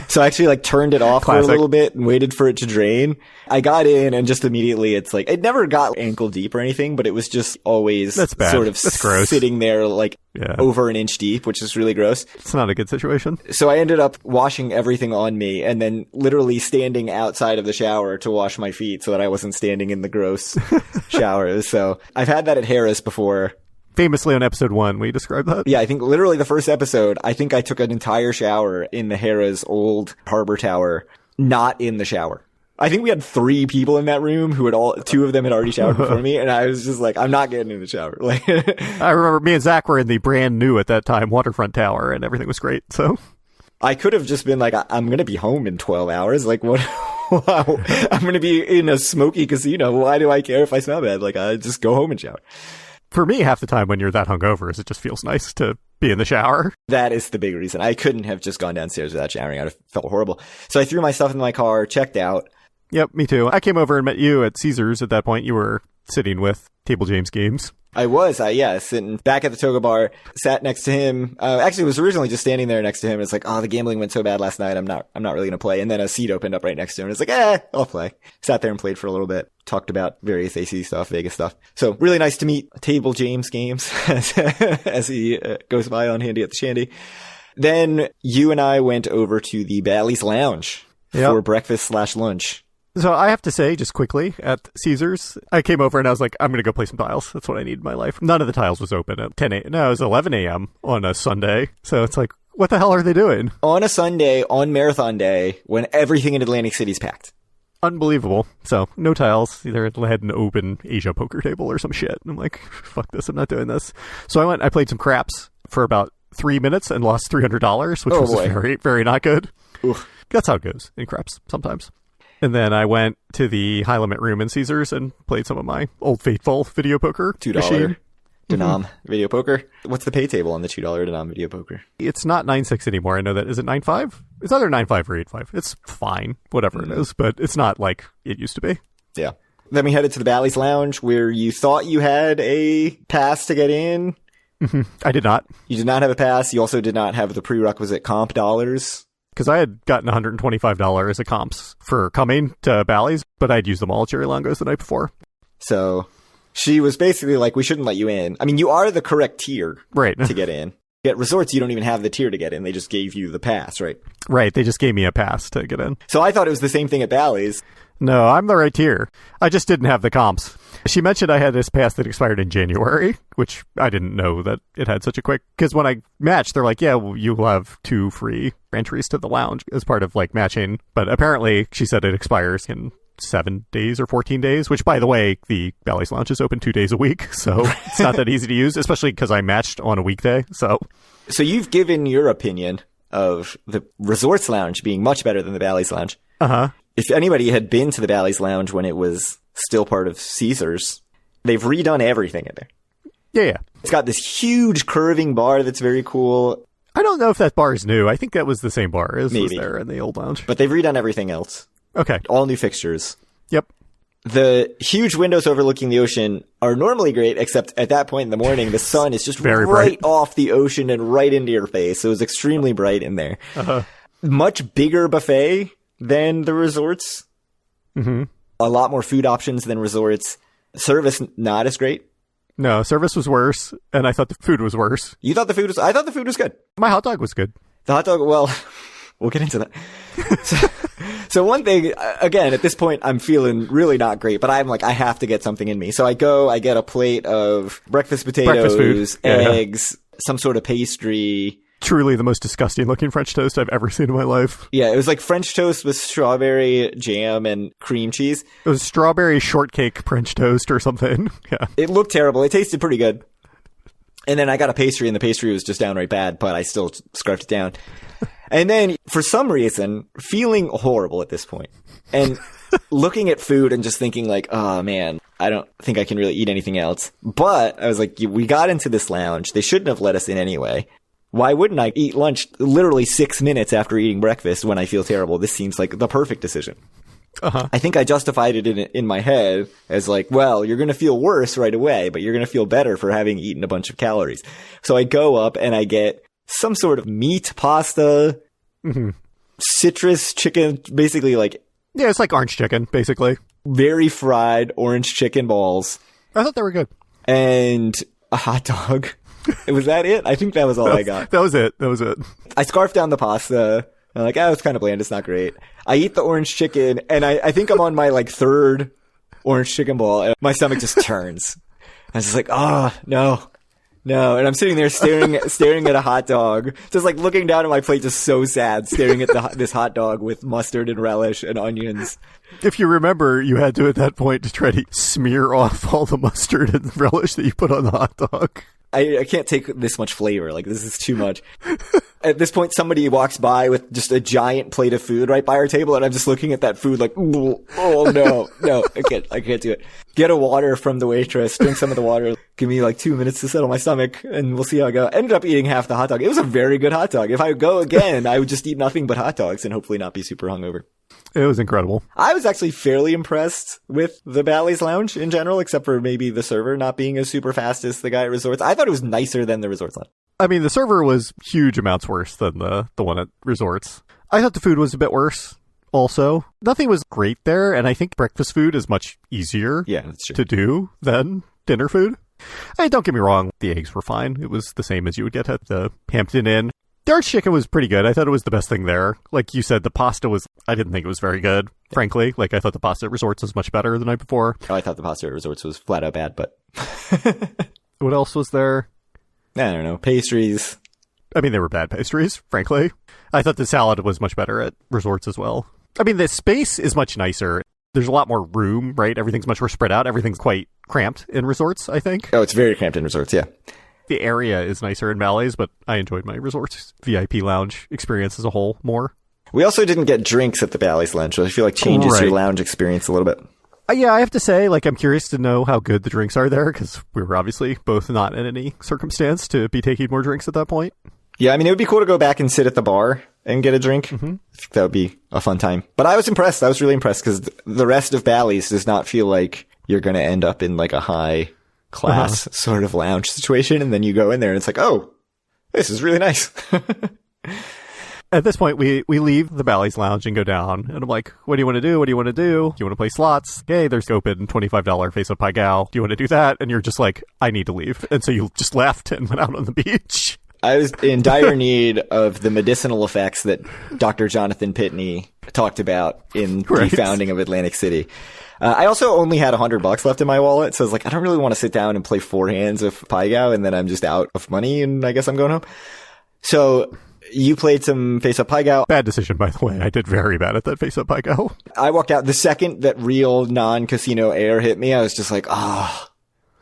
Speaker 2: So I actually turned it off for a little bit and waited for it to drain. I got in and just immediately it's it never got ankle deep or anything, but it was just always sort of sitting there over an inch deep, which is really gross.
Speaker 1: It's not a good situation.
Speaker 2: So I ended up washing everything on me and then literally standing outside of the shower to wash my feet so that I wasn't standing in the gross showers. So I've had that at Harris before.
Speaker 1: Famously on episode 1, we described that.
Speaker 2: Yeah, I think literally the first episode, I think I took an entire shower in the Harrah's old harbor tower, not in the shower. I think we had 3 people in that room who had 2 of them had already showered before me, and I was just I'm not getting in the shower.
Speaker 1: I remember me and Zach were in the brand new at that time waterfront tower, and everything was great, so.
Speaker 2: I could have just been I'm going to be home in 12 hours. What? Wow. I'm going to be in a smoky casino. Why do I care if I smell bad? I just go home and shower.
Speaker 1: For me, half the time when you're that hungover is it just feels nice to be in the shower.
Speaker 2: That is the big reason. I couldn't have just gone downstairs without showering. I would have felt horrible. So I threw my stuff in my car, checked out.
Speaker 1: Yep, me too. I came over and met you at Caesars at that point. You were sitting with Table James Games.
Speaker 2: I was, sitting back at the Toga bar, sat next to him. Actually, was originally just standing there next to him. It's the gambling went so bad last night. I'm not really going to play. And then a seat opened up right next to him. It's I'll play. Sat there and played for a little bit. Talked about various AC stuff, Vegas stuff. So really nice to meet Table James Games as he goes by on Handy at the Shandy. Then you and I went over to the Bally's Lounge for breakfast/lunch.
Speaker 1: So I have to say, just quickly, at Caesars, I came over and I was like, I'm going to go play some tiles. That's what I need in my life. None of the tiles was open at 10 a.m. No, it was 11 a.m. on a Sunday. So it's what the hell are they doing?
Speaker 2: On a Sunday, on Marathon Day, when everything in Atlantic City is packed.
Speaker 1: Unbelievable. So no tiles. Either had an open Asia poker table or some shit. And I'm like, fuck this. I'm not doing this. So I played some craps for about 3 minutes and lost $300, which was very, very not good.
Speaker 2: Oof.
Speaker 1: That's how it goes in craps sometimes. And then I went to the high limit room in Caesars and played some of my old faithful video poker
Speaker 2: $2
Speaker 1: machine.
Speaker 2: Denom video poker. What's the pay table on the $2 Denom video poker?
Speaker 1: It's not 9.6 anymore. I know that. Is it 9.5? It's either 9.5 or 8.5. It's fine, whatever it is, but it's not like it used to be.
Speaker 2: Yeah. Then we headed to the Bally's Lounge where you thought you had a pass to get in.
Speaker 1: I did not.
Speaker 2: You did not have a pass. You also did not have the prerequisite comp dollars.
Speaker 1: Because I had gotten $125 as a comps for coming to Bally's, but I'd used them all at Jerry Longo's the night before.
Speaker 2: So she was basically we shouldn't let you in. I mean, you are the correct tier to get in. At resorts, you don't even have the tier to get in. They just gave you the pass, right?
Speaker 1: Right. They just gave me a pass to get in.
Speaker 2: So I thought it was the same thing at Bally's.
Speaker 1: No, I'm the right tier. I just didn't have the comps. She mentioned I had this pass that expired in January, which I didn't know that it had such a quick... Because when I matched, they're like, yeah, well, you'll have 2 free entries to the lounge as part of matching. But apparently, she said it expires in 7 days or 14 days, which, by the way, the Bally's Lounge is open 2 days a week. So it's not that easy to use, especially because I matched on a weekday. So
Speaker 2: you've given your opinion of the Resorts Lounge being much better than the Bally's Lounge.
Speaker 1: Uh-huh.
Speaker 2: If anybody had been to the Bally's Lounge when it was still part of Caesars, they've redone everything in there.
Speaker 1: Yeah.
Speaker 2: It's got this huge curving bar that's very cool.
Speaker 1: I don't know if that bar is new. I think that was the same bar as was
Speaker 2: Maybe.
Speaker 1: there in the old lounge.
Speaker 2: But they've redone everything else.
Speaker 1: Okay.
Speaker 2: All new fixtures.
Speaker 1: Yep.
Speaker 2: The huge windows overlooking the ocean are normally great, except at that point in the morning, the sun is just
Speaker 1: very
Speaker 2: right
Speaker 1: bright
Speaker 2: off the ocean and right into your face. So it was extremely bright in there.
Speaker 1: Uh-huh.
Speaker 2: Much bigger buffet than the resorts.
Speaker 1: Mm-hmm.
Speaker 2: A lot more food options than resorts. Service, not as great.
Speaker 1: No, service was worse, and I thought the food was worse.
Speaker 2: You thought the food was... I thought the food was good.
Speaker 1: My hot dog was good.
Speaker 2: The hot dog, well, we'll get into that. So one thing, again, at this point, I'm feeling really not great, but I'm I have to get something in me. So I get a plate of breakfast potatoes,
Speaker 1: food.
Speaker 2: eggs, some sort of pastry.
Speaker 1: Truly the most disgusting looking French toast I've ever seen in my life.
Speaker 2: Yeah, it was French toast with strawberry jam and cream cheese.
Speaker 1: It was strawberry shortcake French toast or something. Yeah.
Speaker 2: It looked terrible. It tasted pretty good. And then I got a pastry, and the pastry was just downright bad, but I still scarfed it down. And then, for some reason, feeling horrible at this point, and looking at food and just thinking oh man, I don't think I can really eat anything else. But I was we got into this lounge. They shouldn't have let us in anyway. Why wouldn't I eat lunch literally 6 minutes after eating breakfast when I feel terrible? This seems like the perfect decision. I think I justified it in my head as like, well, you're going to feel worse right away, but you're going to feel better for having eaten a bunch of calories. So I go up and I get some sort of meat pasta, citrus chicken, basically like...
Speaker 1: Yeah, it's like orange chicken, basically.
Speaker 2: Very fried orange chicken balls.
Speaker 1: I thought they were good.
Speaker 2: And a hot dog. Was that it? I think that was all I got.
Speaker 1: That was it.
Speaker 2: I scarfed down the pasta. I'm like, it's kind of bland. It's not great. I eat the orange chicken, and I think I'm on my, like, third orange chicken ball, and my stomach just turns. I was just like, no. And I'm sitting there staring at a hot dog, just, like, looking down at my plate, just so sad, staring at this hot dog with mustard and relish and onions.
Speaker 1: If you remember, you had to, at that point, to try to smear off all the mustard and relish that you put on the hot dog.
Speaker 2: I can't take this much flavor. Like, this is too much. At this point, somebody walks by with just a giant plate of food right by our table, and I'm just looking at that food like, oh, no, I can't do it. Get a water from the waitress, drink some of the water, give me like 2 minutes to settle my stomach, and we'll see how I go. Ended up eating half the hot dog. It was a very good hot dog. If I go again, I would just eat nothing but hot dogs and hopefully not be super hungover.
Speaker 1: It was incredible.
Speaker 2: I was actually fairly impressed with the Bally's Lounge in general, except for maybe the server not being as super fast as the guy at Resorts. I thought it was nicer than the Resorts Lounge.
Speaker 1: I mean, the server was huge amounts worse than the one at Resorts. I thought the food was a bit worse also. Nothing was great there, and I think breakfast food is much easier
Speaker 2: that's true.
Speaker 1: to do than dinner food. Hey, don't get me wrong, the eggs were fine. It was the same as you would get at the Hampton Inn. The orange chicken was pretty good. I thought it was the best thing there. Like you said, the pasta was... I didn't think it was very good, frankly. Like, I thought the pasta at Resorts was much better the night before.
Speaker 2: I thought the pasta at Resorts was flat out bad, but...
Speaker 1: What else was there?
Speaker 2: I don't know. Pastries.
Speaker 1: I mean, they were bad pastries, frankly. I thought the salad was much better at Resorts as well. I mean, the space is much nicer. There's a lot more room, right? Everything's much more spread out. Everything's quite cramped in Resorts, I think.
Speaker 2: Oh, it's very cramped in Resorts, yeah.
Speaker 1: The area is nicer in Bally's, but I enjoyed my Resorts VIP lounge experience as a whole more.
Speaker 2: We also didn't get drinks at the Bally's Lounge, which I feel like changes your lounge experience a little bit.
Speaker 1: Yeah, I have to say, like, I'm curious to know how good the drinks are there, because we were obviously both not in any circumstance to be taking more drinks at that point.
Speaker 2: Yeah, I mean, it would be cool to go back and sit at the bar and get a drink. I think that would be a fun time. But I was impressed. I was really impressed, because the rest of Bally's does not feel like you're going to end up in, like, a high class sort of lounge situation, and then you go in there and it's like, oh, this is really nice.
Speaker 1: At this point, we leave the Bally's Lounge and go down, and I'm like, what do you want to do? What do you want to do? Do you want to play slots? Hey, there's open $25 face-up pie gal. Do you want to do that? And you're just like, I need to leave. And so you just left and went out on the beach.
Speaker 2: I was in dire need of the medicinal effects that Dr. Jonathan Pitney talked about in the founding of Atlantic City. I also only had $100 left in my wallet, so I was like, I don't really want to sit down and play 4 hands of Pai Gow, and then I'm just out of money, and I guess I'm going home. So you played some face-up Pai Gow.
Speaker 1: Bad decision, by the way. I did very bad at that face-up Pai Gow.
Speaker 2: I walked out. The second that real non-casino air hit me, I was just like,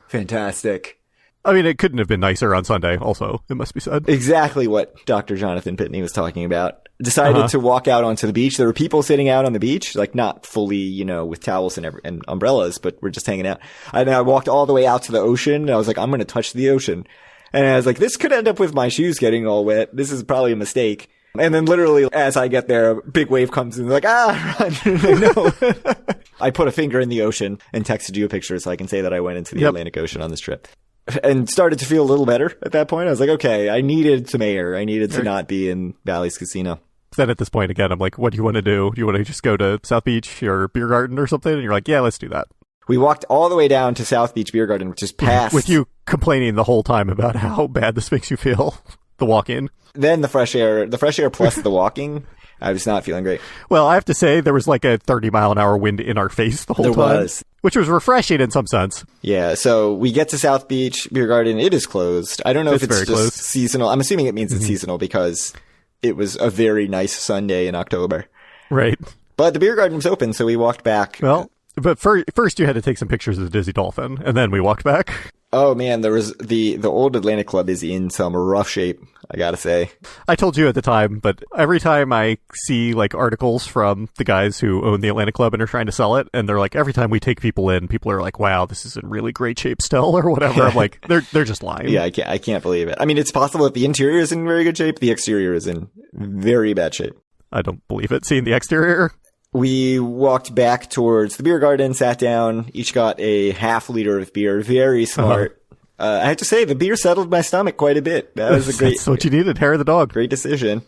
Speaker 2: fantastic.
Speaker 1: I mean, it couldn't have been nicer on Sunday, also, it must be said.
Speaker 2: Exactly what Dr. Jonathan Pitney was talking about. Decided to walk out onto the beach. There were people sitting out on the beach, like not fully, with towels and umbrellas, but we're just hanging out. And I walked all the way out to the ocean, and I was like, I'm going to touch the ocean. And I was like, this could end up with my shoes getting all wet. This is probably a mistake. And then literally, as I get there, a big wave comes in, like, run. No. I put a finger in the ocean and texted you a picture so I can say that I went into the Atlantic Ocean on this trip. And started to feel a little better at that point. I was like, okay, I needed some air. I needed to not be in Bally's Casino.
Speaker 1: Then at this point, again, I'm like, what do you want to do? Do you want to just go to South Beach or Beer Garden or something? And you're like, yeah, let's do that.
Speaker 2: We walked all the way down to South Beach Beer Garden, which is past...
Speaker 1: With you complaining the whole time about how bad this makes you feel, the walk-in.
Speaker 2: Then the fresh air plus the walking, I was not feeling great.
Speaker 1: Well, I have to say, there was like a 30-mile-an-hour wind in our face the whole time. There was. Which was refreshing in some sense.
Speaker 2: Yeah, so we get to South Beach Beer Garden. It is closed. I don't know if it's just closed. Seasonal. I'm assuming it means it's seasonal because it was a very nice Sunday in October.
Speaker 1: Right.
Speaker 2: But the beer garden was open, so we walked back.
Speaker 1: Well, but first you had to take some pictures of the Dizzy Dolphin, and then we walked back.
Speaker 2: Oh man, there was the old Atlantic Club is in some rough shape, I gotta say.
Speaker 1: I told you at the time, but every time I see like articles from the guys who own the Atlantic Club and are trying to sell it, and they're like, every time we take people in, people are like, wow, this is in really great shape still, or whatever. I'm like, they're just lying.
Speaker 2: Yeah, I can't believe it. I mean, it's possible that the interior is in very good shape, the exterior is in very bad shape.
Speaker 1: I don't believe it. Seeing the exterior?
Speaker 2: We walked back towards the beer garden, sat down, each got a half liter of beer. Very smart. I have to say, the beer settled my stomach quite a bit. That was a great...
Speaker 1: That's what you needed, hair of the dog.
Speaker 2: Great decision.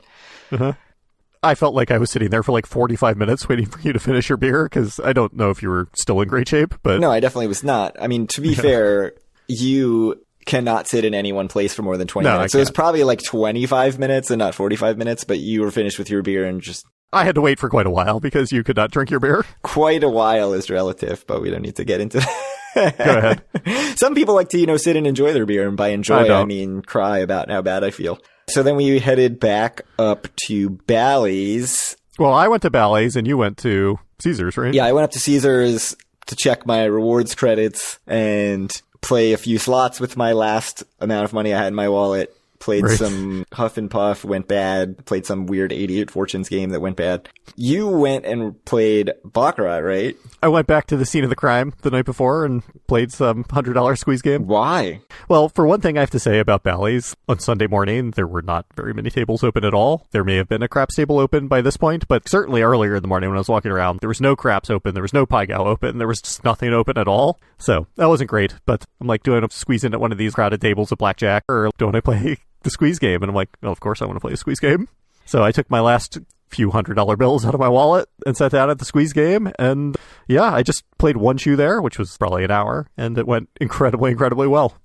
Speaker 1: I felt like I was sitting there for like 45 minutes waiting for you to finish your beer, because I don't know if you were still in great shape, but...
Speaker 2: No, I definitely was not. I mean, to be fair, you cannot sit in any one place for more than 20 minutes. So it was probably like 25 minutes and not 45 minutes, but you were finished with your beer and just...
Speaker 1: I had to wait for quite a while because you could not drink your beer.
Speaker 2: Quite a while is relative, but we don't need to get into that.
Speaker 1: Go ahead.
Speaker 2: Some people like to, sit and enjoy their beer, and by enjoy, I mean cry about how bad I feel. So then we headed back up to Bally's.
Speaker 1: Well, I went to Bally's and you went to Caesars, right?
Speaker 2: Yeah, I went up to Caesars to check my rewards credits and play a few slots with my last amount of money I had in my wallet. Played some Huff and Puff, went bad. Played some weird 88 Fortunes game that went bad. You went and played Baccarat, right?
Speaker 1: I went back to the scene of the crime the night before and played some $100 squeeze game.
Speaker 2: Why?
Speaker 1: Well, for one thing, I have to say about Bally's, on Sunday morning, there were not very many tables open at all. There may have been a craps table open by this point, but certainly earlier in the morning when I was walking around, there was no craps open, there was no pie gow open, there was just nothing open at all. So that wasn't great, but I'm like, do I want to squeeze in at one of these crowded tables of blackjack, or don't I play the squeeze game? And I'm like, well, of course I want to play a squeeze game. So I took my last few $100 bills out of my wallet and sat down at the squeeze game, and yeah, I just played one shoe there, which was probably an hour, and it went incredibly well.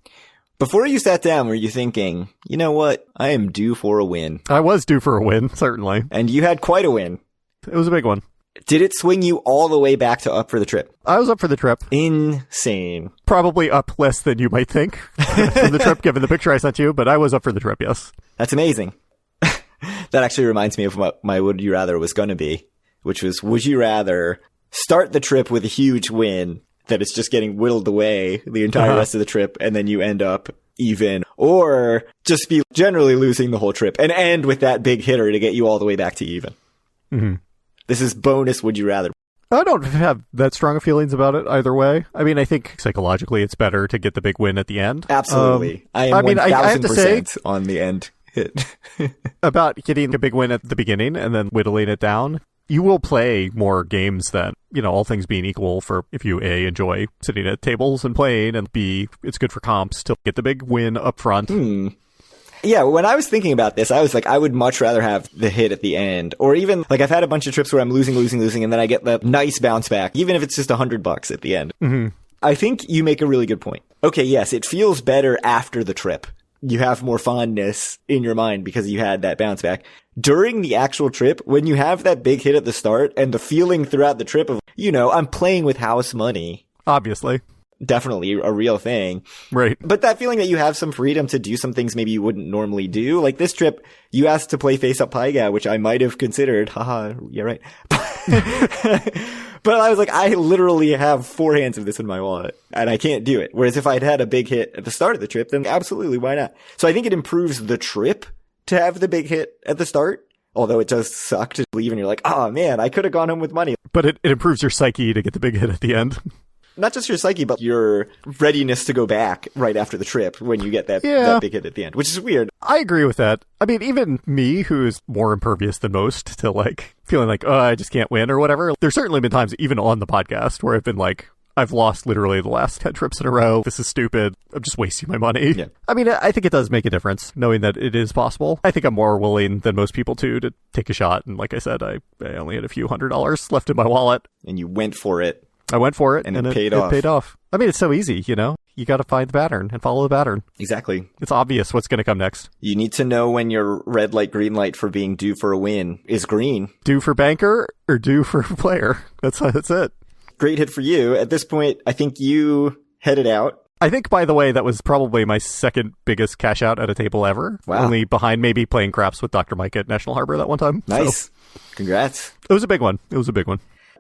Speaker 2: Before you sat down, were you thinking, you know what, I am due for a win?
Speaker 1: I was due for a win, certainly.
Speaker 2: And you had quite a win.
Speaker 1: It was a big one.
Speaker 2: Did it swing you all the way back to up for the trip?
Speaker 1: I was up for the trip.
Speaker 2: Insane.
Speaker 1: Probably up less than you might think from the trip, given the picture I sent you, but I was up for the trip, yes.
Speaker 2: That's amazing. That actually reminds me of what my would you rather was going to be, which was, would you rather start the trip with a huge win that is just getting whittled away the entire rest of the trip, and then you end up even, or just be generally losing the whole trip and end with that big hitter to get you all the way back to even?
Speaker 1: Mm-hmm.
Speaker 2: This is bonus would you rather.
Speaker 1: I don't have that strong of feelings about it either way. I mean, I think psychologically it's better to get the big win at the end.
Speaker 2: Absolutely. I am 1,000% on the end hit.
Speaker 1: About getting a big win at the beginning and then whittling it down. You will play more games than, all things being equal, for if you A, enjoy sitting at tables and playing, and B, it's good for comps to get the big win up front.
Speaker 2: Yeah, when I was thinking about this, I was like, I would much rather have the hit at the end. Or even, like, I've had a bunch of trips where I'm losing, and then I get the nice bounce back, even if it's just $100 at the end.
Speaker 1: Mm-hmm.
Speaker 2: I think you make a really good point. Okay, yes, it feels better after the trip. You have more fondness in your mind because you had that bounce back. During the actual trip, when you have that big hit at the start and the feeling throughout the trip of, I'm playing with house money.
Speaker 1: Obviously.
Speaker 2: Definitely a real thing.
Speaker 1: Right.
Speaker 2: But that feeling that you have some freedom to do some things maybe you wouldn't normally do. Like this trip, you asked to play Face Up Pie Gow, which I might have considered. Haha, yeah, right. But I was like, I literally have 4 hands of this in my wallet, and I can't do it. Whereas if I'd had a big hit at the start of the trip, then absolutely, why not? So I think it improves the trip to have the big hit at the start. Although it does suck to leave and you're like, oh man, I could have gone home with money.
Speaker 1: But it improves your psyche to get the big hit at the end.
Speaker 2: Not just your psyche, but your readiness to go back right after the trip when you get that big hit at the end, which is weird.
Speaker 1: I agree with that. I mean, even me, who's more impervious than most to feeling like, oh, I just can't win or whatever. There's certainly been times, even on the podcast, where I've been like, I've lost literally the last 10 trips in a row. This is stupid. I'm just wasting my money.
Speaker 2: Yeah.
Speaker 1: I mean, I think it does make a difference knowing that it is possible. I think I'm more willing than most people to take a shot. And like I said, I only had a few $100 left in my wallet.
Speaker 2: And you went for it.
Speaker 1: I went for it,
Speaker 2: and it paid off.
Speaker 1: It paid off. I mean, it's so easy, You got to find the pattern and follow the pattern.
Speaker 2: Exactly.
Speaker 1: It's obvious what's going to come next.
Speaker 2: You need to know when your red light, green light for being due for a win is green.
Speaker 1: Due for banker or due for player. That's it.
Speaker 2: Great hit for you. At this point, I think you headed out.
Speaker 1: I think, by the way, that was probably my second biggest cash out at a table ever.
Speaker 2: Wow.
Speaker 1: Only behind maybe playing craps with Dr. Mike at National Harbor that one time.
Speaker 2: Nice.
Speaker 1: So,
Speaker 2: congrats.
Speaker 1: It was a big one.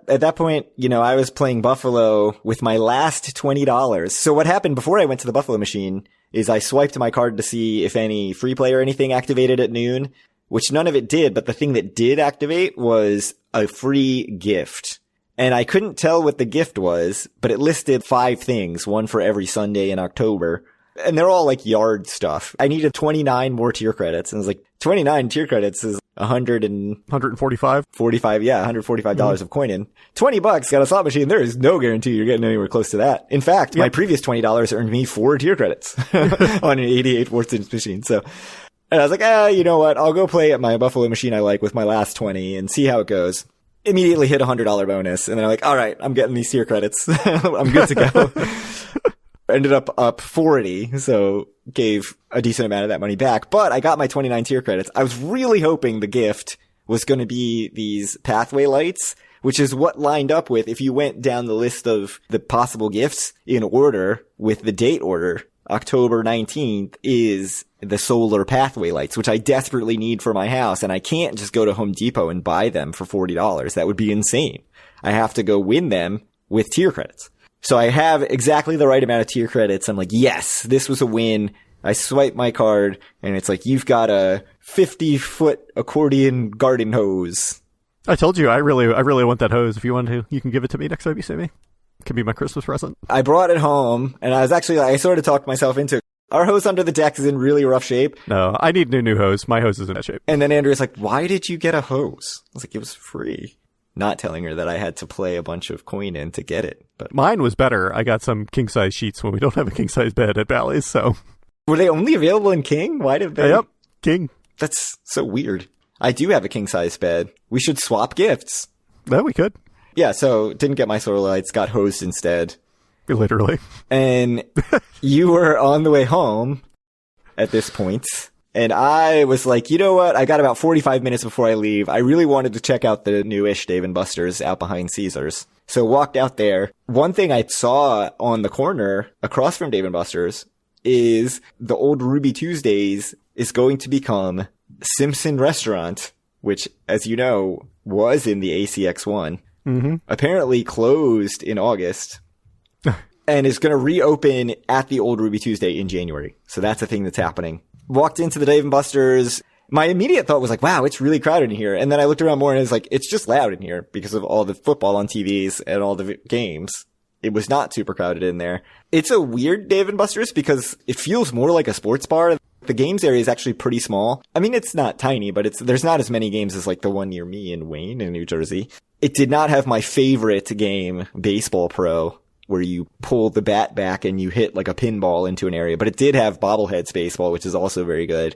Speaker 2: At that point, I was playing Buffalo with my last $20. So what happened before I went to the Buffalo machine is I swiped my card to see if any free play or anything activated at noon, which none of it did. But the thing that did activate was a free gift. And I couldn't tell what the gift was, but it listed 5 things, one for every Sunday in October. And they're all like yard stuff. I needed 29 more tier credits. And I was like, 29 tier credits is
Speaker 1: 145?
Speaker 2: 45, yeah, $145 of coin in. $20 got a slot machine. There is no guarantee you're getting anywhere close to that. In fact, my previous $20 earned me 4 tier credits on an 88 4th machine. So, and I was like, you know what? I'll go play at my Buffalo machine I like with my last 20 and see how it goes. Immediately hit a $100 bonus. And then I'm like, all right, I'm getting these tier credits. I'm good to go. Ended up 40, so gave a decent amount of that money back. But I got my 29 tier credits. I was really hoping the gift was going to be these pathway lights, which is what lined up with, if you went down the list of the possible gifts in order with the date order, October 19th is the solar pathway lights, which I desperately need for my house. And I can't just go to Home Depot and buy them for $40. That would be insane. I have to go win them with tier credits. So I have exactly the right amount of tier credits. I'm like, yes, this was a win. I swipe my card and it's like, you've got a 50-foot accordion garden hose.
Speaker 1: I told you, I really want that hose. If you want to, you can give it to me next time you see me. It can be my Christmas present.
Speaker 2: I brought it home and I sort of talked myself into it. Our hose under the deck is in really rough shape.
Speaker 1: No, I need a new hose. My hose is in that shape.
Speaker 2: And then Andrea's like, why did you get a hose? I was like, it was free. Not telling her that I had to play a bunch of coin in to get it. But
Speaker 1: mine was better. I got some king-size sheets when we don't have a king-size bed at Bally's, so.
Speaker 2: Were they only available in king? Why did they?
Speaker 1: Yep, king.
Speaker 2: That's so weird. I do have a king-size bed. We should swap gifts.
Speaker 1: No, we could.
Speaker 2: Yeah, so didn't get my solar lights, got hosed instead.
Speaker 1: Literally.
Speaker 2: And you were on the way home at this point. And I was like, you know what? I got about 45 minutes before I leave. I really wanted to check out the newish Dave & Buster's out behind Caesars. So walked out there. One thing I saw on the corner across from Dave & Buster's is the old Ruby Tuesdays is going to become Simpson Restaurant, which, as you know, was in the ACX1.
Speaker 1: Mm-hmm.
Speaker 2: Apparently closed in August. And is going to reopen at the old Ruby Tuesday in January. So that's a thing that's happening. Walked into the Dave & Buster's. My immediate thought was like, wow, it's really crowded in here. And then I looked around more and it's like, it's just loud in here because of all the football on TVs and all the games. It was not super crowded in there. It's a weird Dave & Buster's because it feels more like a sports bar. The games area is actually pretty small. I mean, it's not tiny, but there's not as many games as like the one near me in Wayne in New Jersey. It did not have my favorite game, Baseball Pro, where you pull the bat back and you hit like a pinball into an area. But it did have Bobbleheads Baseball, which is also very good.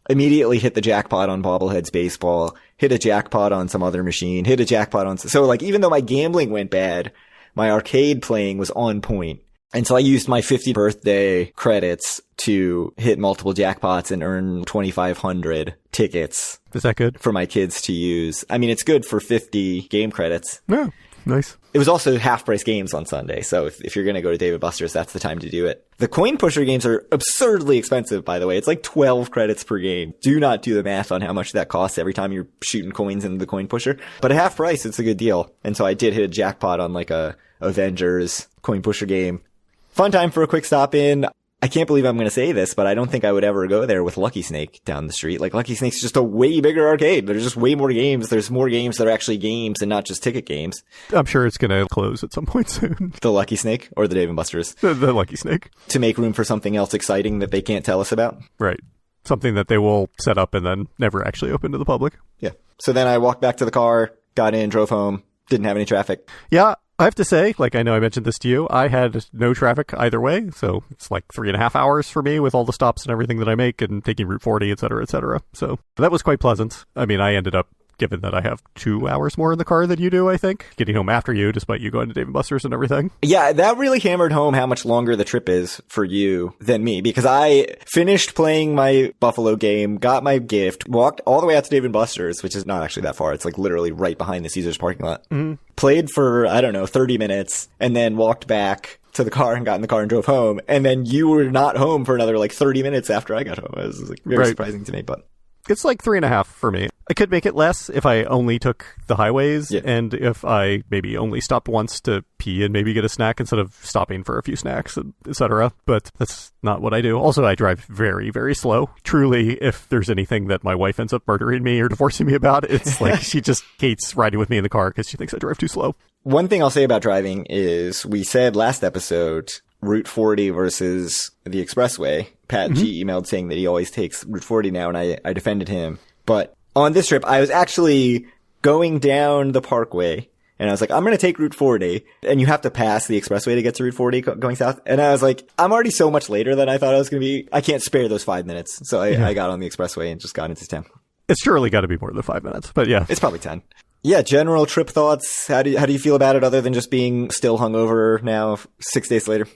Speaker 2: Immediately hit the jackpot on Bobbleheads Baseball, hit a jackpot on some other machine, hit a jackpot on... So like even though my gambling went bad, my arcade playing was on point. And so I used my 50th birthday credits to hit multiple jackpots and earn 2,500 tickets.
Speaker 1: Is that good?
Speaker 2: For my kids to use. I mean, it's good for 50 game credits.
Speaker 1: Yeah, nice.
Speaker 2: It was also half-price games on Sunday, so if you're going to go to Dave & Buster's, that's the time to do it. The coin pusher games are absurdly expensive, by the way. It's like 12 credits per game. Do not do the math on how much that costs every time you're shooting coins into the coin pusher. But at half price, it's a good deal. And so I did hit a jackpot on like a Avengers coin pusher game. Fun time for a quick stop in. I can't believe I'm going to say this, but I don't think I would ever go there with Lucky Snake down the street. Like, Lucky Snake's just a way bigger arcade. There's just way more games. There's more games that are actually games and not just ticket games.
Speaker 1: I'm sure it's going to close at some point soon.
Speaker 2: The Lucky Snake or the Dave & Buster's?
Speaker 1: The Lucky Snake.
Speaker 2: To make room for something else exciting that they can't tell us about?
Speaker 1: Right. Something that they will set up and then never actually open to the public.
Speaker 2: Yeah. So then I walked back to the car, got in, drove home, didn't have any traffic.
Speaker 1: Yeah. I have to say, like, I know I mentioned this to you, I had no traffic either way, so it's like 3.5 hours for me with all the stops and everything that I make and taking Route 40, et cetera, et cetera. So that was quite pleasant. I mean, I ended up, given that I have 2 hours more in the car than you do, I think, getting home after you, despite you going to Dave & Buster's and everything. Yeah,
Speaker 2: that really hammered home how much longer the trip is for you than me, because I finished playing my Buffalo game, got my gift, walked all the way out to Dave & Buster's, which is not actually that far. It's like literally right behind the Caesars parking lot. Mm-hmm. Played for, 30 minutes, and then walked back to the car and got in the car and drove home. And then you were not home for another 30 minutes after I got home. It was very surprising to me, but
Speaker 1: it's 3.5 for me. I could make it less if I only took the highways, and if I maybe only stopped once to pee and maybe get a snack instead of stopping for a few snacks, etc. But that's not what I do. Also, I drive very, very slow. Truly, if there's anything that my wife ends up murdering me or divorcing me about, it's like she just hates riding with me in the car because she thinks I drive too slow.
Speaker 2: One thing I'll say about driving is we said last episode, Route 40 versus the expressway. Pat G emailed saying that he always takes Route 40 now, and I defended him. But on this trip, I was actually going down the parkway, and I was like, I'm going to take Route 40, and you have to pass the expressway to get to Route 40 going south. And I was like, I'm already so much later than I thought I was going to be. I can't spare those 5 minutes. So I got on the expressway and just got into town.
Speaker 1: It's surely got to be more than 5 minutes, but yeah.
Speaker 2: It's probably 10. Yeah, general trip thoughts. How do you feel about it other than just being still hungover now 6 days later?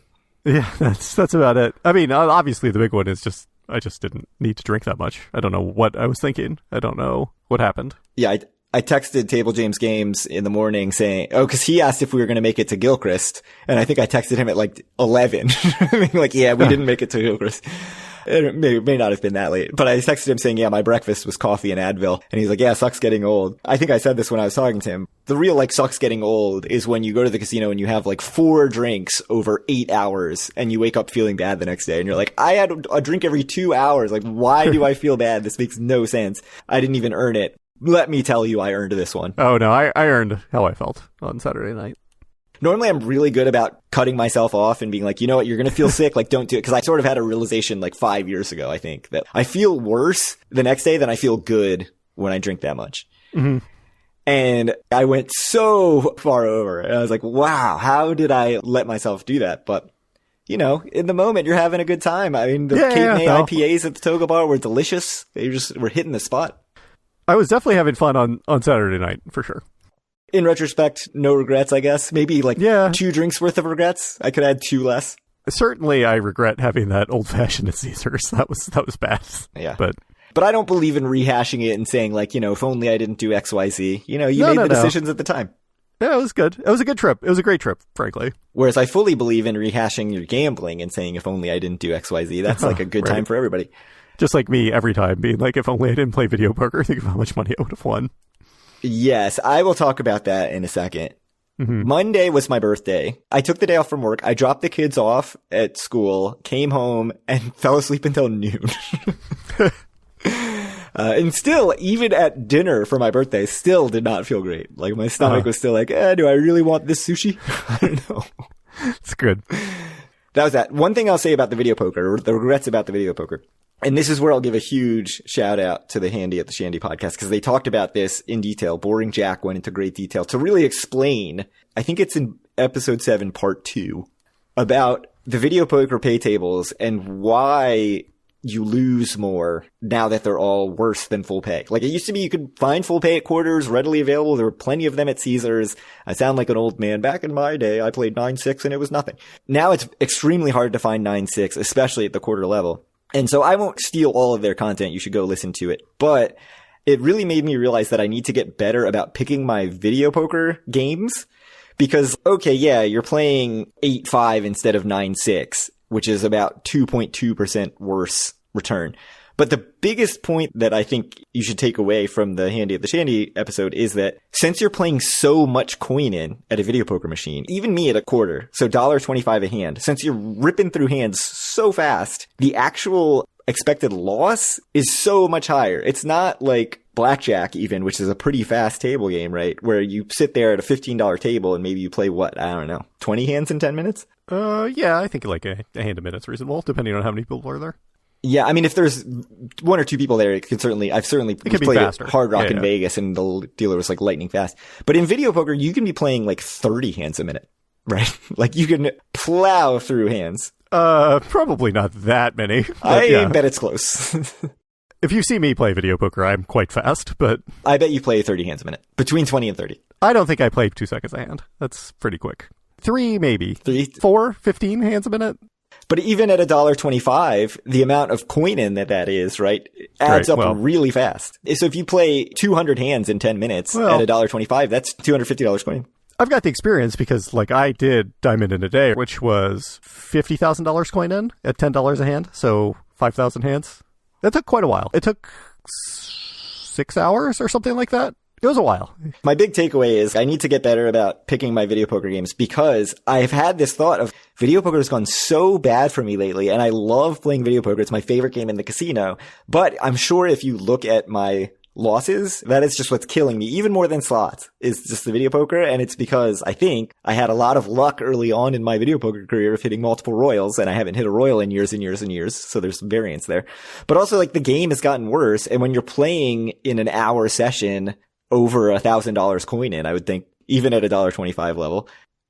Speaker 1: Yeah, that's about it. I mean, obviously the big one is just, I just didn't need to drink that much. I don't know what I was thinking. I don't know what happened.
Speaker 2: Yeah, I texted Table James Games in the morning saying, because he asked if we were going to make it to Gilchrist. And I think I texted him at like 11. I mean, like, yeah, we didn't make it to Gilchrist. It may not have been that late, but I texted him saying, yeah, my breakfast was coffee and Advil. And he's like, yeah, sucks getting old. I think I said this when I was talking to him. The real, like, sucks getting old is when you go to the casino and you have like 4 drinks over 8 hours and you wake up feeling bad the next day. And you're like, I had a drink every 2 hours. Like, why do I feel bad? This makes no sense. I didn't even earn it. Let me tell you, I earned this one.
Speaker 1: Oh, no, I earned how I felt on Saturday night.
Speaker 2: Normally, I'm really good about cutting myself off and being like, you know what, you're going to feel sick. Like, don't do it. Because I sort of had a realization like 5 years ago, I think, that I feel worse the next day than I feel good when I drink that much. Mm-hmm. And I went so far over. And I was like, wow, how did I let myself do that? But, you know, in the moment, you're having a good time. I mean, the Cape May IPAs at the Toga Bar were delicious. They just were hitting the spot.
Speaker 1: I was definitely having fun on Saturday night, for sure.
Speaker 2: In retrospect, no regrets, I guess. Maybe like 2 drinks worth of regrets. I could add 2 less.
Speaker 1: Certainly, I regret having that old fashioned at Caesars. That was bad.
Speaker 2: Yeah. But I don't believe in rehashing it and saying like, you know, if only I didn't do XYZ. You know, you made the decisions at the time.
Speaker 1: Yeah, it was good. It was a good trip. It was a great trip, frankly.
Speaker 2: Whereas I fully believe in rehashing your gambling and saying, if only I didn't do XYZ. That's like a good time for everybody.
Speaker 1: Just like me every time being like, if only I didn't play video poker, think of how much money I would have won.
Speaker 2: Yes, I will talk about that in a second. Mm-hmm. Monday was my birthday. I took the day off from work. I dropped the kids off at school, came home, and fell asleep until noon. And still, even at dinner for my birthday, still did not feel great. Like, my stomach was still like, do I really want this sushi? I don't know.
Speaker 1: It's good.
Speaker 2: That was that. One thing I'll say about the video poker, or the regrets about the video poker. And this is where I'll give a huge shout out to the Handy at the Shandy podcast, because they talked about this in detail. Boring Jack went into great detail to really explain, I think it's in episode 7, part 2, about the video poker pay tables and why you lose more now that they're all worse than full pay. Like, it used to be you could find full pay at quarters readily available. There were plenty of them at Caesars. I sound like an old man. Back in my day, I played 9-6 and it was nothing. Now it's extremely hard to find 9-6, especially at the quarter level. And so I won't steal all of their content. You should go listen to it. But it really made me realize that I need to get better about picking my video poker games. Because, okay, yeah, you're playing 8-5 instead of 9-6, which is about 2.2% worse return. But the biggest point that I think you should take away from the Handy at the Shandy episode is that since you're playing so much coin in at a video poker machine, even me at a quarter, so $1.25 a hand, since you're ripping through hands so fast, the actual expected loss is so much higher. It's not like blackjack even, which is a pretty fast table game, right? Where you sit there at a $15 table and maybe you play what? I don't know, 20 hands in 10 minutes?
Speaker 1: Yeah, I think like a hand a minute's reasonable, depending on how many people are there.
Speaker 2: Yeah, I mean, if there's 1 or 2 people there, I've certainly played at Hard Rock in Vegas and the dealer was like lightning fast. But in video poker, you can be playing like 30 hands a minute, right? Like you can plow through hands.
Speaker 1: Probably not that many.
Speaker 2: I bet it's close.
Speaker 1: If you see me play video poker, I'm quite fast, but
Speaker 2: I bet you play 30 hands a minute, between 20 and 30.
Speaker 1: I don't think I play 2 seconds a hand. That's pretty quick. 3, maybe.
Speaker 2: 3,
Speaker 1: 4, 15 hands a minute.
Speaker 2: But even at $1.25, the amount of coin in that is, right, adds up really fast. So if you play 200 hands in 10 minutes at $1.25, that's $250 coin.
Speaker 1: I've got the experience because, like, I did Diamond in a Day, which was $50,000 coin in at $10 a hand, so 5,000 hands. That took quite a while. It took 6 hours or something like that. It was a while.
Speaker 2: My big takeaway is I need to get better about picking my video poker games because I've had this thought of video poker has gone so bad for me lately, and I love playing video poker. It's my favorite game in the casino. But I'm sure if you look at my losses. That is just what's killing me, even more than slots, is just the video poker. And it's because I think I had a lot of luck early on in my video poker career of hitting multiple royals, and I haven't hit a royal in years and years and years. So there's variance there. But also, like, the game has gotten worse. And when you're playing in an hour session over $1,000 coin in, I would think, even at $1.25 level,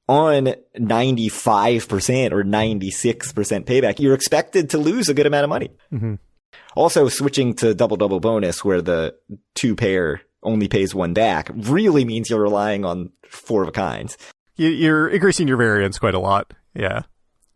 Speaker 2: on 95% or 96% payback, you're expected to lose a good amount of money.
Speaker 1: Mm-hmm.
Speaker 2: Also, switching to double bonus, where the 2-pair only pays 1 back, really means you're relying on 4 of a kind.
Speaker 1: You're increasing your variance quite a lot. Yeah.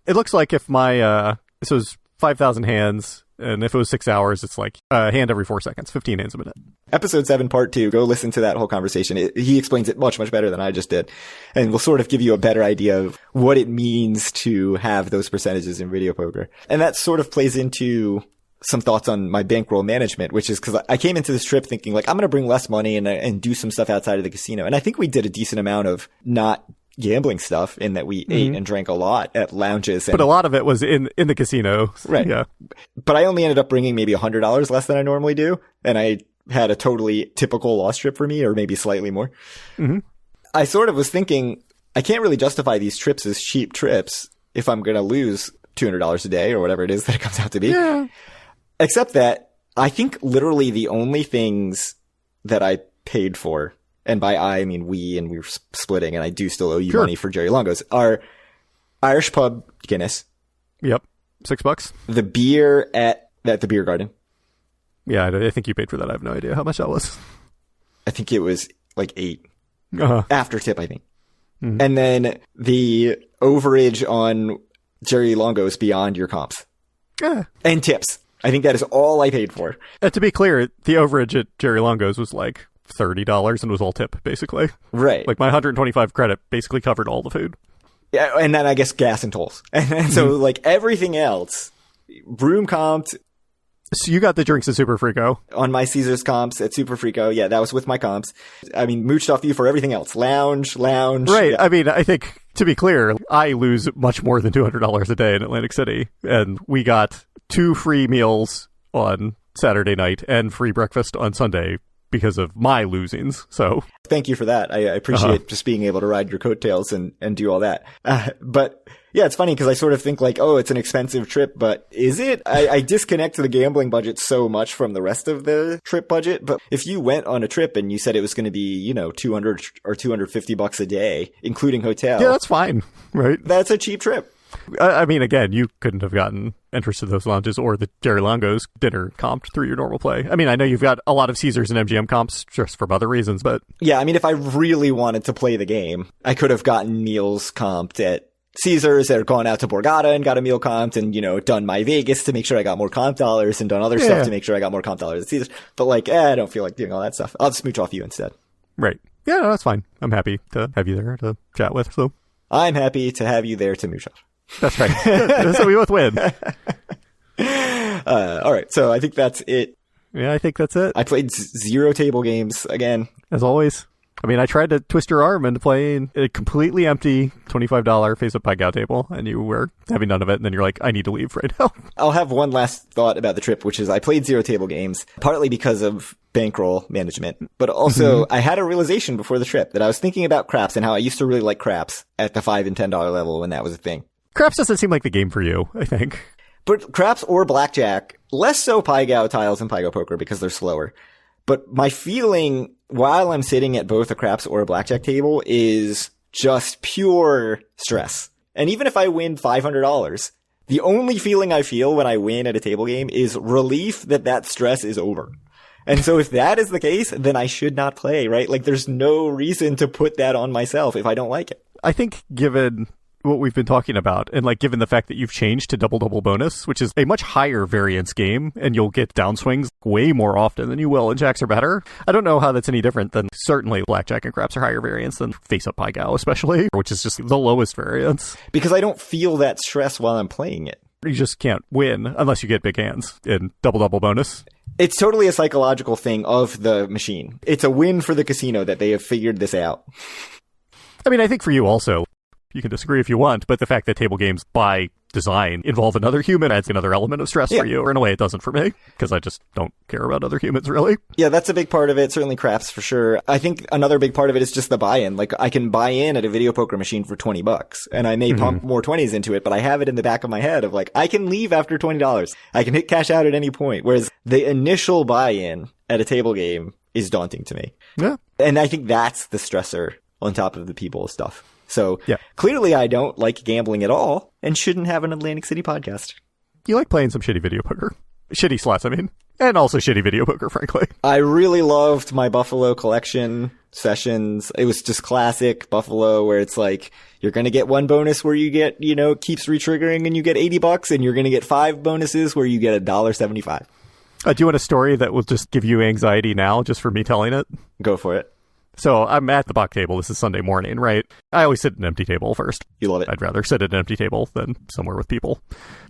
Speaker 1: It looks like if my, this was 5,000 hands, and if it was 6 hours, it's like a hand every 4 seconds, 15 hands a minute.
Speaker 2: Episode 7, part 2, go listen to that whole conversation. He explains it much, much better than I just did. And will sort of give you a better idea of what it means to have those percentages in video poker. And that sort of plays into some thoughts on my bankroll management, which is because I came into this trip thinking, like, I'm going to bring less money and do some stuff outside of the casino. And I think we did a decent amount of not gambling stuff in that we ate and drank a lot at lounges.
Speaker 1: But a lot of it was in the casino.
Speaker 2: Right.
Speaker 1: Yeah.
Speaker 2: But I only ended up bringing maybe $100 less than I normally do. And I had a totally typical loss trip for me, or maybe slightly more. Mm-hmm. I sort of was thinking, I can't really justify these trips as cheap trips if I'm going to lose $200 a day or whatever it is that it comes out to be.
Speaker 1: Yeah.
Speaker 2: Except that I think literally the only things that I paid for, and by I mean we, and we were splitting, and I do still owe you money for Jerry Longo's, are Irish pub Guinness.
Speaker 1: Yep. $6.
Speaker 2: The beer at the beer garden.
Speaker 1: Yeah, I think you paid for that. I have no idea how much that was.
Speaker 2: I think it was like 8.
Speaker 1: Uh-huh.
Speaker 2: After tip, I think. Mm-hmm. And then the overage on Jerry Longo's beyond your comps.
Speaker 1: Yeah.
Speaker 2: And tips. I think that is all I paid for.
Speaker 1: And to be clear, the overage at Jerry Longo's was like $30 and was all tip, basically.
Speaker 2: Right.
Speaker 1: Like my 125 credit basically covered all the food.
Speaker 2: Yeah, and then I guess gas and tolls. And so like everything else, room comped.
Speaker 1: So you got the drinks at Super Frico.
Speaker 2: On my Caesars comps at Super Frico. Yeah, that was with my comps. I mean, mooched off you for everything else. Lounge.
Speaker 1: Right.
Speaker 2: Yeah.
Speaker 1: I mean, I think, to be clear, I lose much more than $200 a day in Atlantic City. And we got 2 free meals on Saturday night and free breakfast on Sunday because of my losings. So
Speaker 2: thank you for that. I appreciate just being able to ride your coattails and do all that. But yeah, it's funny because I sort of think like, oh, it's an expensive trip, but is it? I disconnect the gambling budget so much from the rest of the trip budget. But if you went on a trip and you said it was going to be, $200 or $250 a day, including hotel.
Speaker 1: Yeah, that's fine. Right.
Speaker 2: That's a cheap trip.
Speaker 1: I mean, again, you couldn't have gotten interest in those lounges or the Jerry Longo's dinner comped through your normal play. I mean, I know you've got a lot of Caesars and MGM comps just for other reasons, but
Speaker 2: yeah, I mean, if I really wanted to play the game, I could have gotten meals comped at Caesars, or gone out to Borgata and got a meal comped, and, done my Vegas to make sure I got more comp dollars, and done other stuff to make sure I got more comp dollars at Caesars. But like, I don't feel like doing all that stuff. I'll just smooch off you instead.
Speaker 1: Right. Yeah, no, that's fine. I'm happy to have you there to chat with. So
Speaker 2: I'm happy to have you there to mooch off.
Speaker 1: That's right. So we both win.
Speaker 2: All right. So I think that's it.
Speaker 1: Yeah, I think that's it.
Speaker 2: I played 0 table games again.
Speaker 1: As always. I mean, I tried to twist your arm into playing a completely empty $25 face-up Pai-Gow table, and you were having none of it, and then you're like, I need to leave right now.
Speaker 2: I'll have one last thought about the trip, which is I played 0 table games, partly because of bankroll management, but also I had a realization before the trip that I was thinking about craps and how I used to really like craps at the $5 and $10 level when that was a thing.
Speaker 1: Craps doesn't seem like the game for you, I think.
Speaker 2: But craps or blackjack, less so Pai-Gow tiles and Pai-Gow poker because they're slower. But my feeling while I'm sitting at both a craps or a blackjack table is just pure stress. And even if I win $500, the only feeling I feel when I win at a table game is relief that stress is over. And so if that is the case, then I should not play, right? Like there's no reason to put that on myself if I don't like it.
Speaker 1: I think given what we've been talking about, and like given the fact that you've changed to double bonus, which is a much higher variance game, and you'll get downswings way more often than you will in jacks are better. I don't know how that's any different than certainly blackjack and craps are higher variance than face up Pai-Gow, especially, which is just the lowest variance.
Speaker 2: Because I don't feel that stress while I'm playing it.
Speaker 1: You just can't win unless you get big hands in double bonus.
Speaker 2: It's totally a psychological thing of the machine. It's a win for the casino that they have figured this out.
Speaker 1: I mean, I think for you also, You can disagree if you want, but the fact that table games by design involve another human adds another element of stress for you. Or in a way, it doesn't for me, because I just don't care about other humans, really.
Speaker 2: Yeah, that's a big part of it. Certainly craps for sure. I think another big part of it is just the buy-in. Like, I can buy in at a video poker machine for $20, and I may pump more 20s into it, but I have it in the back of my head of like, I can leave after $20. I can hit cash out at any point. Whereas the initial buy-in at a table game is daunting to me.
Speaker 1: Yeah.
Speaker 2: And I think that's the stressor on top of the people stuff. So clearly I don't like gambling at all and shouldn't have an Atlantic City podcast.
Speaker 1: You like playing some shitty video poker. Shitty slots, I mean. And also shitty video poker, frankly.
Speaker 2: I really loved my Buffalo collection sessions. It was just classic Buffalo where it's like, you're going to get one bonus where you get, it keeps re-triggering and you get $80, and you're going to get 5 bonuses where you get $1.75.
Speaker 1: Do you want a story that will just give you anxiety now, just for me telling it?
Speaker 2: Go for it.
Speaker 1: So I'm at the Bach table. This is Sunday morning, right? I always sit at an empty table first.
Speaker 2: You love it.
Speaker 1: I'd rather sit at an empty table than somewhere with people.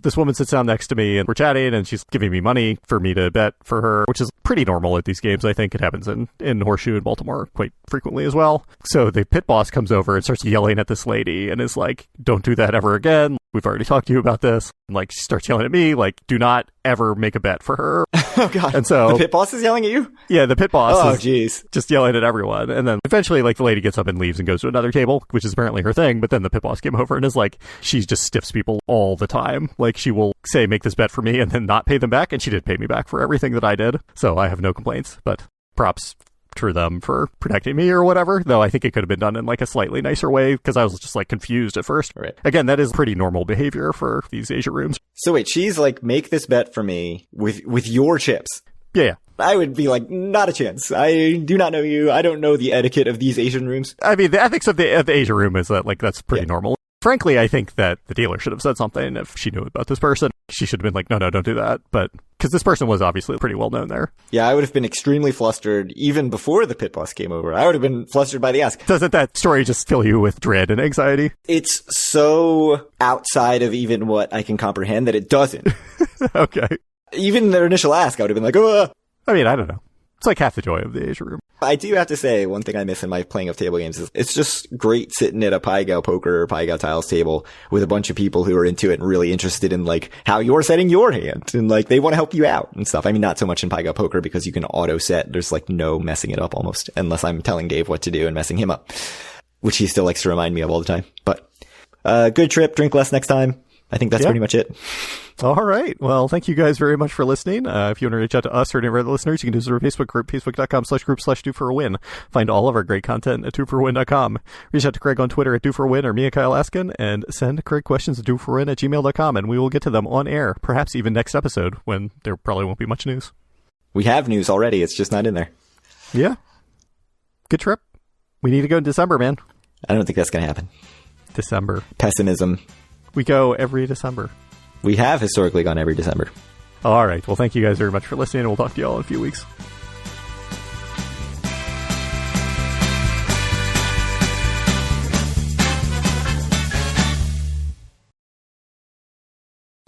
Speaker 1: This woman sits down next to me and we're chatting, and she's giving me money for me to bet for her, which is pretty normal at these games. I think it happens in Horseshoe in Baltimore quite frequently as well. So the pit boss comes over and starts yelling at this lady and is like, don't do that ever again. We've already talked to you about this. And like, she starts yelling at me, like, do not ever make a bet for her.
Speaker 2: Oh, God.
Speaker 1: And so
Speaker 2: the pit boss is yelling at you?
Speaker 1: Yeah, the pit boss
Speaker 2: is
Speaker 1: just yelling at everyone. And then eventually, like, the lady gets up and leaves and goes to another table, which is apparently her thing. But then the pit boss came over and is like, she just stiffs people all the time. Like, she will say, make this bet for me, and then not pay them back. And she did pay me back for everything that I did. So I have no complaints, but props to them for protecting me or whatever, though I think it could have been done in like a slightly nicer way, because I was just like confused at first.
Speaker 2: Right.
Speaker 1: Again, that is pretty normal behavior for these Asia rooms.
Speaker 2: So wait, she's like, make this bet for me with your chips.
Speaker 1: Yeah.
Speaker 2: I would be like, not a chance. I do not know you. I don't know the etiquette of these Asian rooms.
Speaker 1: I mean, the ethics of the Asia room is that like that's pretty normal. Frankly, I think that the dealer should have said something if she knew about this person. She should have been like, no, don't do that. But because this person was obviously pretty well known there.
Speaker 2: Yeah, I would have been extremely flustered even before the pit boss came over. I would have been flustered by the ask.
Speaker 1: Doesn't that story just fill you with dread and anxiety?
Speaker 2: It's so outside of even what I can comprehend that it doesn't.
Speaker 1: Okay.
Speaker 2: Even their initial ask, I would have been like, oh.
Speaker 1: I mean, I don't know. It's like half the joy of the Asia room.
Speaker 2: I do have to say, one thing I miss in my playing of table games is it's just great sitting at a Pai Gow poker or Pai Gow tiles table with a bunch of people who are into it and really interested in like how you're setting your hand, and like they want to help you out and stuff. I mean, not so much in Pai Gow poker because you can auto set. There's like no messing it up almost, unless I'm telling Dave what to do and messing him up, which he still likes to remind me of all the time. But good trip, drink less next time. I think that's pretty much it.
Speaker 1: All right. Well, thank you guys very much for listening. If you want to reach out to us or any of our other listeners, you can do so through our Facebook group, facebook.com/group/do4a-win. Find all of our great content at doforwin.com. Reach out to Craig on Twitter at doforwin or me and Kyle Askin, and send Craig questions at doforwin@gmail.com, and we will get to them on air, perhaps even next episode when there probably won't be much news.
Speaker 2: We have news already. It's just not in there.
Speaker 1: Yeah. Good trip. We need to go in December, man.
Speaker 2: I don't think that's going to happen.
Speaker 1: December.
Speaker 2: Pessimism.
Speaker 1: We go every December.
Speaker 2: We have historically gone every December.
Speaker 1: All right. Well, thank you guys very much for listening, and we'll talk to you all in a few weeks.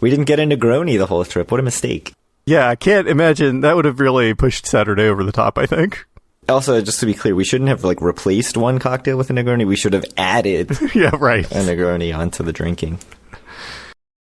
Speaker 2: We didn't get a Negroni the whole trip. What a mistake.
Speaker 1: Yeah, I can't imagine. That would have really pushed Saturday over the top, I think.
Speaker 2: Also, just to be clear, we shouldn't have like replaced one cocktail with a Negroni. We should have added
Speaker 1: yeah, right.
Speaker 2: a Negroni onto the drinking.